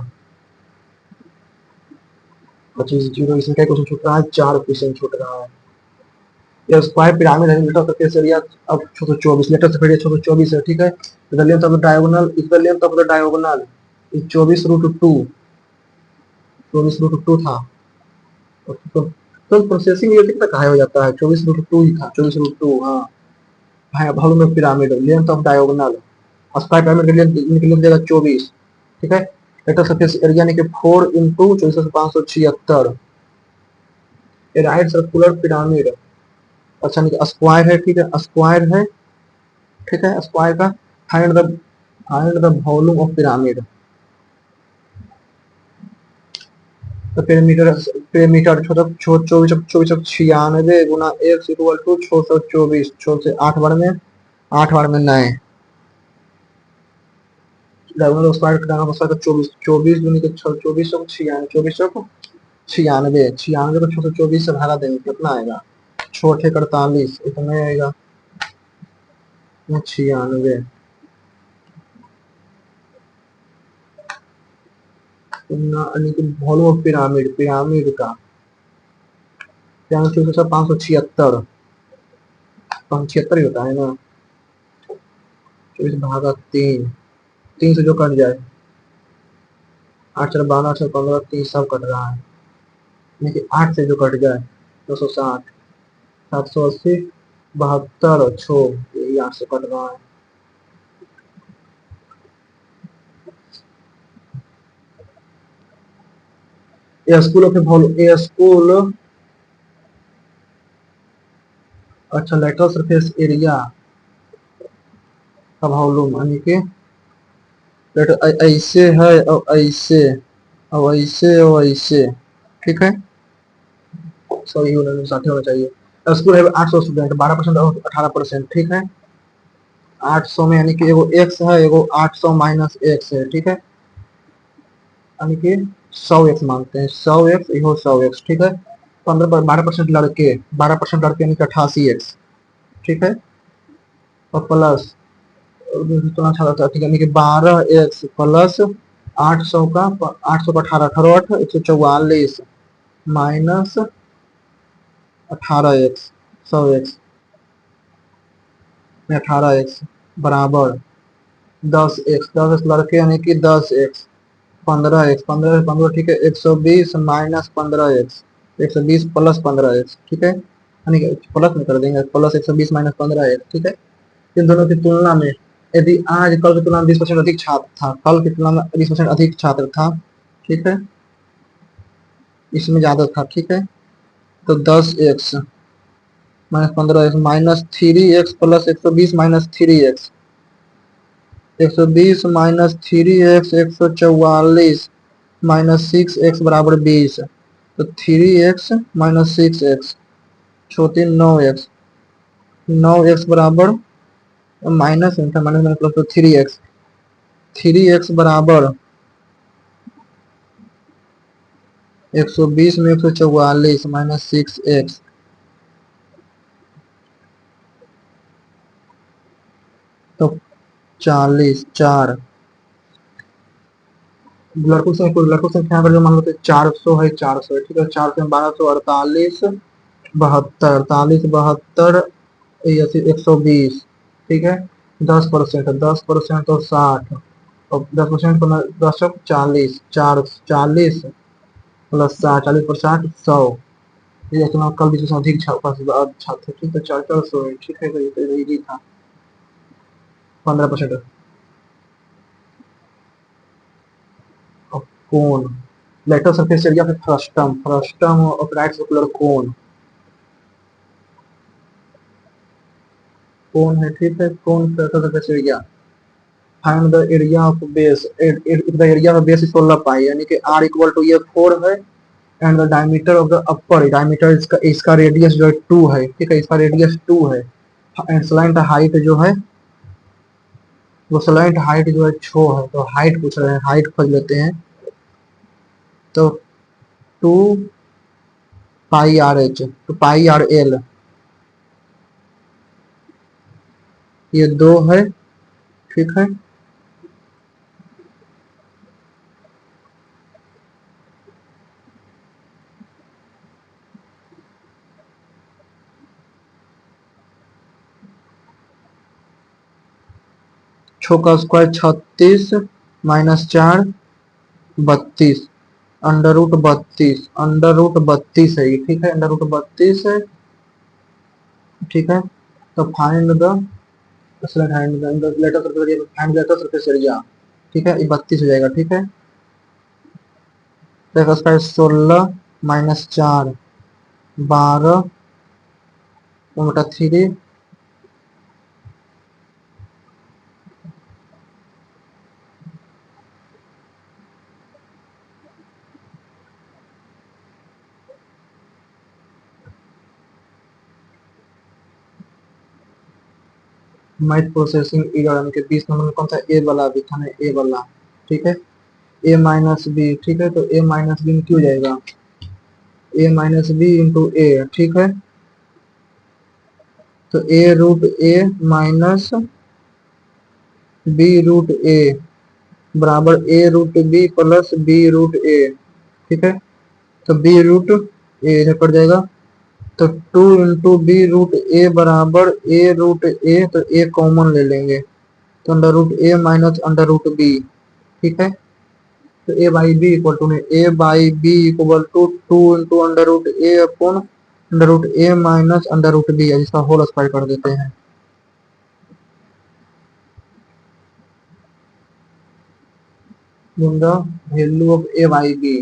Speaker 1: 25 0 इसमें क्या क्वेश्चन छूट रहा है 4 क्वेश्चन छूट रहा है। ये स्क्वायर पिरामिड है मीटर तक से एरिया अब 624 मीटर से फिर 624 है, ठीक है। तो the length of the diagonal is the length of the diagonal is 24√2 था तो प्रोसेसिंग यूनिट कितना कहा हो जाता है 24√2 ही था 24√2 हाँ भाई भाग में pyramid length of diagonal square pyramid के लिए निकल जाएगा 24 ठीक है। वेक्टर सरफेस एरिया यानी कि 4 इंटू 576 राइट सर्कुलर पिरामिड। अच्छा नहीं स्क्वायर है, ठीक है स्क्वायर है, ठीक है स्क्वायर का find the volume of pyramid. तो पेरीमीटर 2496 गुना x इक्वल टू 624 से 8 बार में 9 डायगोनल स्क्वायर कराना बस तो 24 दूनी के 2496 96 को 624 से भागा देंगे कितना आएगा, छोटे 48 इतना आएगा 96 वॉल्यूम ऑफ पिरामिड पिरामिड का 576 576 ही होता है ना, 24 भागा 3 3 से जो कट जाए 8 4 12 8 15 30 सब कट रहा है, लेकिन 8 से जो कट जाए 260 780 72 छो यही 8 से कट रहा है। ए स्कूल ऑफ ए स्कूल अच्छा लेटरल सरफेस एरिया का वॉल्यूम यानी कि ऐसे है और ऐसे और ऐसे और ऐसे, ठीक है सही होना साथ होना चाहिए। स्कूल है 800 स्टूडेंट 12% और 18%, ठीक है 800 में यानी कि एगो एक्स है एगो 800 माइनस एक्स है, ठीक है यानी कि 100 एक्स मानते हैं 100 एक्स इहो 100 एक्स, ठीक है 12% लड़के यानी कि 88 एक्स, ठीक है और प्लस इतना अच्छा लगता है, ठीक है यानी कि 12 एक्स प्लस 800 का 18 18 144 माइनस 18 एक्स 100 एक्स में 18 एक्स बराबर 10 एक्स लड़के यानी कि 10 एक्स 15 एक्स 15 ठीक है 120 माइनस 15 एक्स 120 प्लस 15 एक्स, ठीक है यानी कि प्लस में कर देंगे प्लस 120 माइनस 15 एक्स, ठीक है। इन दोनों की तुलना में यदि आज कल की तुलना में 20% अधिक छात्र था, कल की तुलना में 20% अधिक छात्र था, ठीक है इसमें ज्यादा था, ठीक है तो 10 x minus 15 x minus 3 x plus 120 minus 3 x 120 minus 3 x 144 minus 6 x बराबर 20, तो 3 एक्स माइनस 6 एक्स छोटी 9 एक्स 9 एक्स बराबर माइनस माइनस माइनस प्लस तो 3 एक्स 3 एक्स बराबर 120 में 144 माइनस 6 एक्स तो 40 4 लड़कों संख्या अगर जो मान लो 400 है 400 है, ठीक है 400 में 1248 72 48 72 120, ठीक है 10% तो 60 और 10% को 10 40 40 प्लस 60 40 पर 60 100 ये इतना कल भी अधिक छात्र ठीक है 400 है, ठीक है तो इजी था 15%। कोन लेटर सरफेस एरिया फिर frustum of right circular cone cone है, ठीक है cone lateral surface area find the area of base the area of base 16 pi यानी कि r इक्वल टू ये 4 है and the diameter of the upper diameter इसका radius जो है 2 है, ठीक है इसका रेडियस 2 है एंड स्लाइंट हाइट जो है वो स्लाइंट हाइट जो है 6 है, तो हाइट पूछ रहे हैं हाइट खोज लेते हैं तो 2 पाई आर एच तो पाई आर एल ये 2 है, ठीक है छो का स्क्वायर 36 माइनस 4 32 अंडर रूट 32 है ये, ठीक है अंडर रूट 32 है, ठीक है तो find the lateral surface area, ठीक है, ये 32 हो जाएगा। ठीक है, तो इसका 16 माइनस 4 12 बटा 3। मैथ प्रोसेसिंग एरर के 20 नंबर में कौन सा ए वाला दिखा है, ए वाला। ठीक है, ए माइनस बी। ठीक है, तो ए माइनस बी में क्यों जाएगा, A minus B into A. ठीक है, तो A root A minus B root A बराबर A root B plus B root A. ठीक है, तो बी रूट ए इधर पड़ जाएगा, तो 2 इंटू बी रूट ए बराबर ए रूट ए, तो ए कॉमन ले लेंगे, तो under root A minus under root B. ठीक है, तो A by B equal to A by B equal to 2 into under root A upon under root A minus under root B, इसका whole square कर देते हैं। The value of A by B,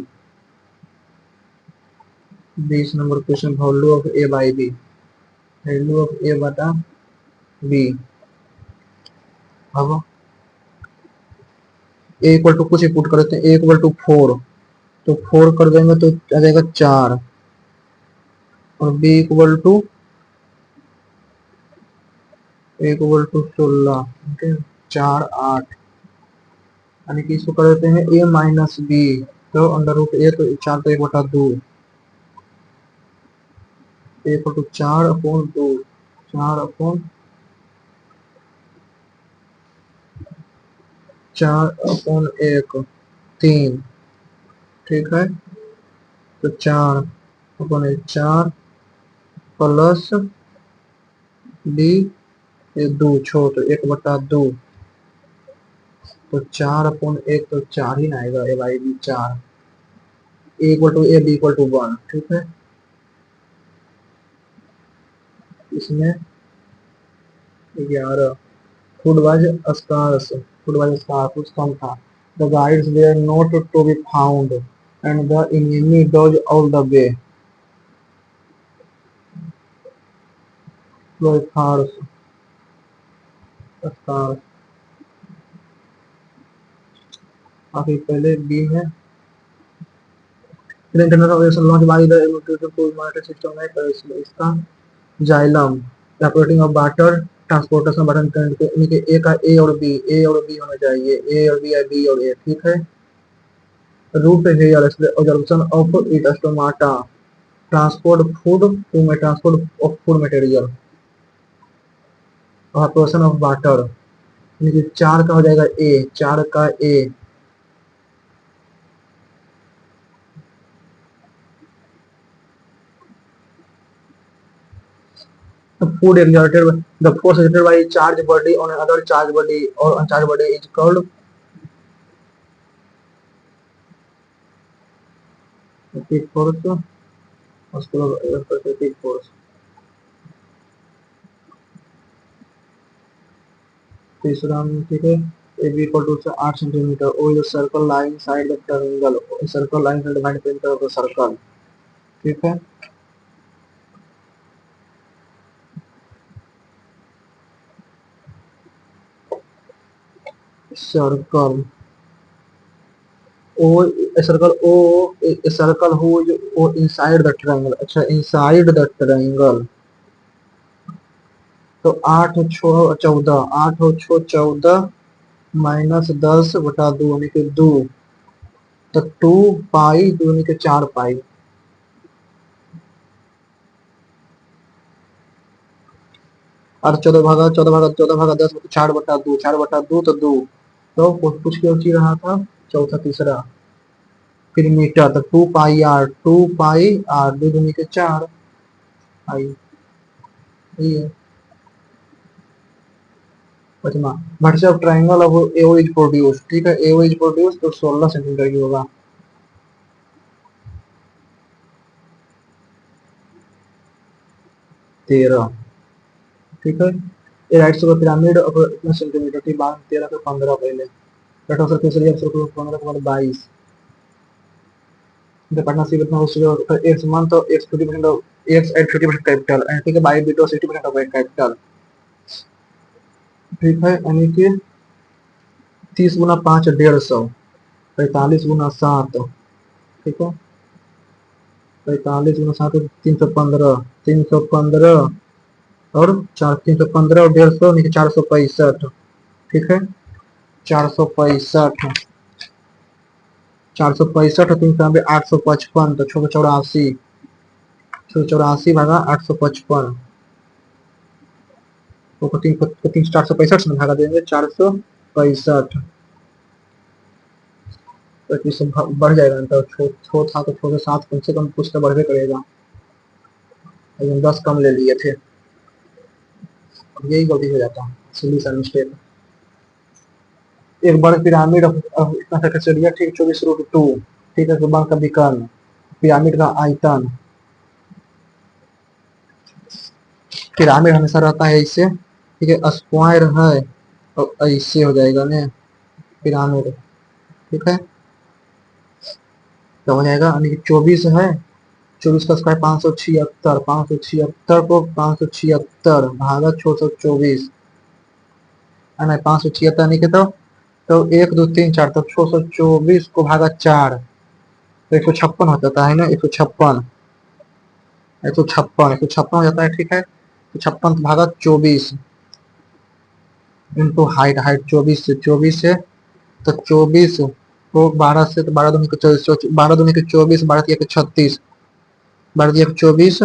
Speaker 1: 20 number question, value of A by B, value of A बटा B. अब ए equal to कुछ ही put कर देते हैं, ए इक्वल टू 4, तो 4 कर देंगे तो आ जाएगा 4, और B equal to A equal to 16। ठीक है, 4 8, यानी कि इसको कर देते हैं ए माइनस बी, तो अंडर रूट ए, तो 4 तो 1/2, A equal to 4 upon 2, 4 upon 4 upon 1 3। ठीक है, तो 4 अपॉन 1 4 प्लस बी, ये 2 छो, तो 1/2, तो 4 अपॉन 1, तो 4 ही ना आएगा, A by B 4, A equal to A B equal to 1। ठीक है, इसमें 11 food was scarce, food was scarce कुछ कम था, the guides were not to be found and the enemy dodged all the way, तो स्कार्स स्कार्स काफी पहले बी है। Internet operation launch by the food market system है, तो इसका xylem operating of water transportation button current के, यानी कि ए का ए और बी, ए और बी होना चाहिए, ए और बी या बी और ए। ठीक है, root hair observation of it stomata transport food to में transport of food material operation of water, यानी कि 4 का हो जाएगा ए, 4 का ए, food exerted, the force exerted by a charged body on another charged body or uncharged body is called static force, उसके बाद static force। तीसरा में, ठीक है, A B equal to 8 centimetre, O is circle line side the triangle, circle line side divide perimeter of the circle. ठीक है, circle O, circle O, circle हो जो ओ इनसाइड द ट्रायंगल, अच्छा inside the triangle, तो 8 छो 14, 8 छो 14 minus 10/2 यानी कि 2, तो 2 पाई 2 यानी कि 4 पाई, और 14 भागा 10 4/2, 4/2 तो 2, तो कुछ क्यों ची रहा था, चौथा तीसरा, फिर मीटर, तो 2 पाई आर, 2 पाई आर, 2 दूनी के 4 आई, ये पचमा vertical of triangle of AO is produce. ठीक है, एओ इज प्रोड्यूस तो 16 सेंटीमीटर की होगा। 13। ठीक है, ये राइट से पिरामिड इतना सेंटीमीटर थी, बाद 13 से 15 पहले। पेट्रोल सर केसरिया सर को 15 के बाद 22 the partnership with host x month of x 50% of x at 50% capital and ठीक है बाई बीटो 60% of capital ठीक है यानी कि 30 गुना 5 150 45 गुना 7 ठीक है 45 गुना 7 315 और 315 और 150 नीचे 465 ठीक है 465 465 और 3 855 तो 684 भागा 855 तो 465 से भागा देंगे 465 तो इससे बढ़ जाएगा तो छो था तो 6 से 7 कम से कम कुछ तो बढ़वे करेगा लेकिन 10 कम ले लिए थे यही गलती हो जाता है सोल्यूशन मिस्टेक एक बार पिरामिड चलिए ठीक 24√2 ठीक है जुबान का विकर्ण पिरामिड का आयतन पिरामिड हमेशा रहता है इससे ठीक है स्क्वायर है और इससे हो जाएगा ना पिरामिड ठीक है तो हो जाएगा यानी कि 24 है 24 का स्क्वायर 576 576 को 576 भागा 624 है ना 576 यानी कि तो 1 2 3 4 तो 624 को भागा 4 तो 156 हो जाता है ना 156 156 हो जाता है ठीक है तो 56 भागा 24 इंटू हाइट हाइट 24 से तो 24 को 12 से तो 12 दूनी के 24 12 दूनी के 24 12 तिया के 36 12 तिया के 24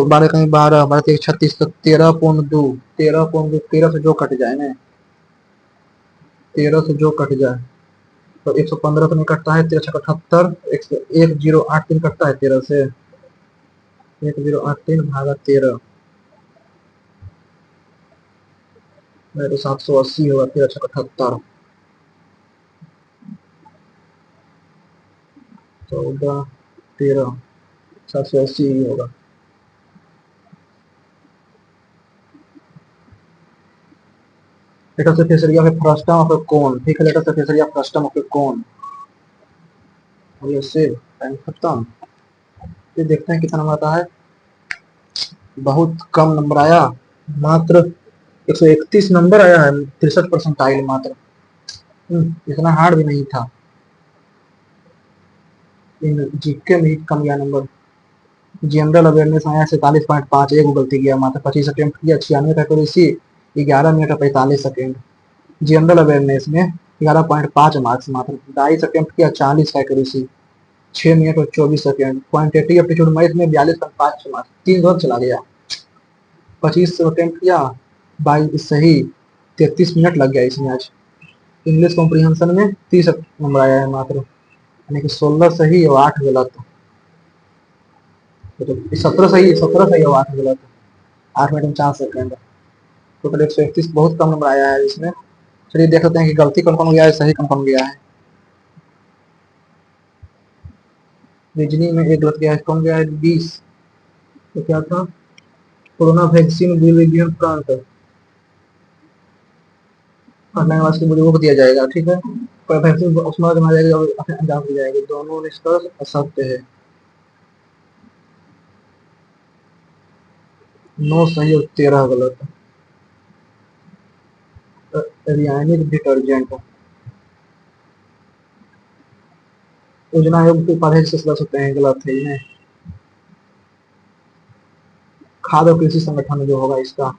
Speaker 1: 12 कहीं 12 12 तिया के 36 तो 13.2 13.2 13 से जो कट जाए ना 13 से जो कट जाए तो 115 तो नहीं कटता है 13 1083 कटता है 13 से 1083 भागा 13 नहीं तो 780 होगा 13 14 13 780 ही होगा lateral surface area of frustum of a cone ठीक है lateral surface area frustum of a cone ये से टाइम खत्म ये देखते हैं कितना नंबर आता है बहुत कम नंबर आया मात्र 131 नंबर आया है 63% मात्र इतना हार्ड भी नहीं था इन जीके में कम गया नंबर जनरल अवेयरनेस आया 47.5 एक गलती किया मात्र 25 अटेम्प्ट किया 96 का एक्यूरेसी 11 मिनट और 45 सेकेंड जनरल अवेयरनेस में 11.5 मार्क्स मात्र 22 अटेम्प्ट किया 40 का एक्यूरेसी 6 मिनट और 24 सेकेंड क्वांटिटेटिव एप्टीट्यूड मैथ में 42.5 मार्क्स 3 गलत चला गया 25 अटेम्प्ट किया 22 सही 33 मिनट लग गया इसमें आज इंग्लिश कॉम्प्रिहेंशन में 30 नंबर आया है मात्र यानी कि 16 सही और 8 गलत तो 17 सही और 8 गलत 8 मिनट 4 सेकेंड टोटल 131 बहुत कम नंबर आया है इसमें चलिए देख लेते हैं कि गलती कौन कौन गया है सही कौन कौन गया है रीजनिंग में एक गलत गया है कौन गया है 20 तो क्या था कोरोना वैक्सीन विभिन्न प्रांत ऑनलाइन वास के बुजुर्गों को दिया जाएगा ठीक है पर वैक्सीन उसमें आ जाएगा अपने अंजाम हो जाएगा दोनों निष्कर्ष असत्य है 9 सही और 13 गलत रियानिक डिटर्जेंट योजना आयोग के उपाध्यक्ष से सदस्य होते हैं गलत है ये खाद्य और कृषि संगठन जो होगा इसका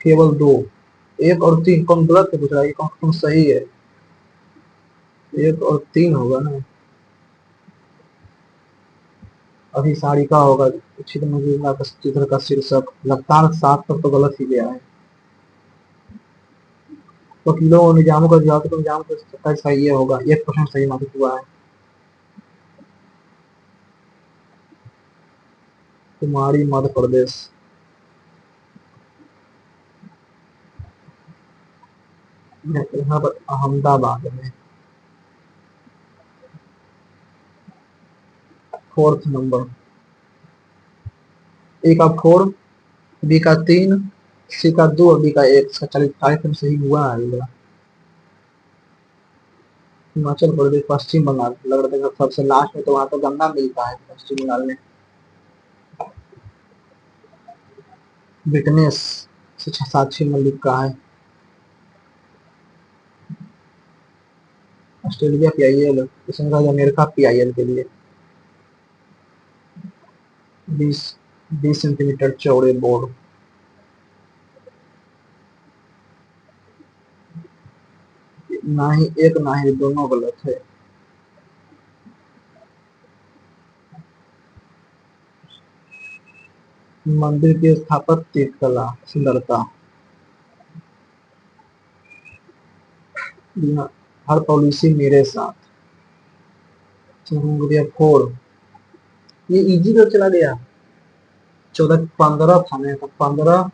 Speaker 1: केवल 2 1 और 3 कौन गलत है पूछ रहा है कौन सही है 1 और 3 होगा ना अभी सारिका होगा उचित मजूदा का चित्र का शीर्षक लगातार 7 तक तो गलत ही गया है वकीलों और निजामों का जवाब तो निजाम का सही होगा 1% सही मार्क हुआ है कुमारी मध्य प्रदेश यहाँ पर अहमदाबाद में 4th नंबर ए का 4 बी का 3 सी का 2 और बी का 1 इसका 40% सही हुआ है हिमाचल प्रदेश, पश्चिम बंगाल लग रहा था सबसे लास्ट में, तो वहां तो गंगा मिलता है पश्चिम बंगाल में। विटनेस साक्षी मलिक का है। Australia PIL, Kishanganj America PIL के लिए। 20 20 सेंटीमीटर चौड़े बोर्ड। ना ही एक ना ही दोनों गलत है। मंदिर की स्थापत्य कला सुंदरता। हर पॉलिसी मेरे साथ। 4। ये इजी तो चला गया। 14 15 था मेरे को, 15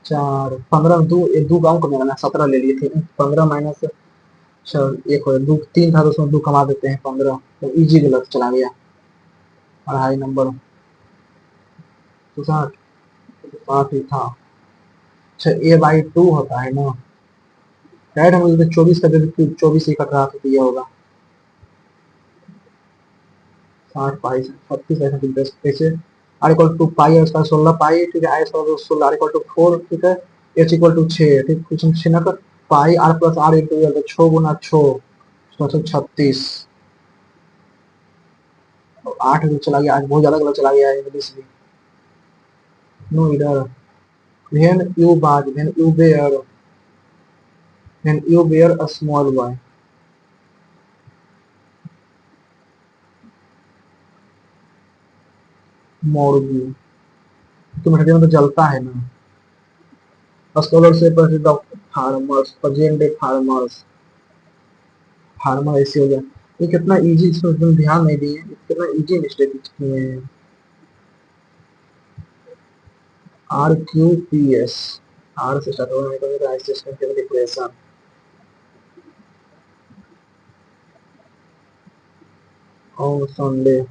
Speaker 1: 4 15 दो, एक दो गाँव कम ना, 17 ले लिए थे। 15 माइनस एक हो दो, 3 था तो उसमें 2 कमा देते हैं, 15। तो इजी गलत चला गया। 2.5 नंबर तो 60 ही था। अच्छा A/2 होता है ना, राइट। हम तो 24 का 24 ही कट रहा था, तो ये होगा 60 पाई 36 ऐसा कुछ 10 पैसे। आर इक्वल टू पाई है उसका 16 पाई, ठीक है। आई स्क्वायर 16, आर इक्वल टू 4, ठीक है। एच इक्वल टू 6, ठीक। कुछ 6 ना कर, pi r plus r into l, 6 गुना 6 36। 8 जो चला गया, आज बहुत ज्यादा गलत चला गया है इंग्लिश में। नो इधर। when you bear a small boy। Morbi तो मिठाई में तो जलता है ना। Scholarship doctor farmers, present day farmers, farmer ऐसे हो गया। ये कितना इजी, इसमें तुम ध्यान नहीं दिए, कितना इजी मिस्टेक किए हैं। RQPS, आर से स्टार्ट होने का राइजेशन के डिप्रेशन। और संडे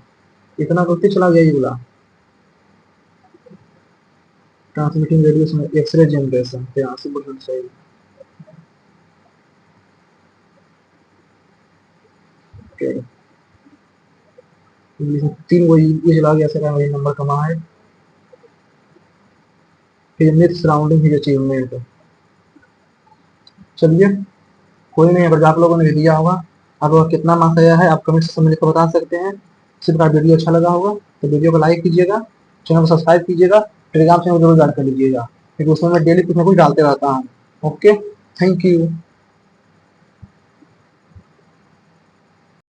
Speaker 1: इतना गलती चला गया ये वाला। ट्रांसमिटिंग रेडिएशन में एक्सरे जनरेशन 83% सही। ओके, इंग्लिश में 3 को ये चला गया, सर वही नंबर कमा है। फिर मिथ सराउंडिंग हिज अचीवमेंट। चलिए कोई नहीं, अगर आप लोगों ने भी दिया होगा, आपको कितना मार्क्स आया है आप कमेंट सेक्शन में लिखकर बता सकते हैं। इसी प्रकार वीडियो अच्छा लगा होगा तो वीडियो को लाइक कीजिएगा, चैनल को सब्सक्राइब कीजिएगा, टेलीग्राम चैनल को जरूर ज्वाइन कर लीजिएगा, क्योंकि उसमें मैं डेली कुछ ना कुछ डालते रहता हूँ। Okay, thank you.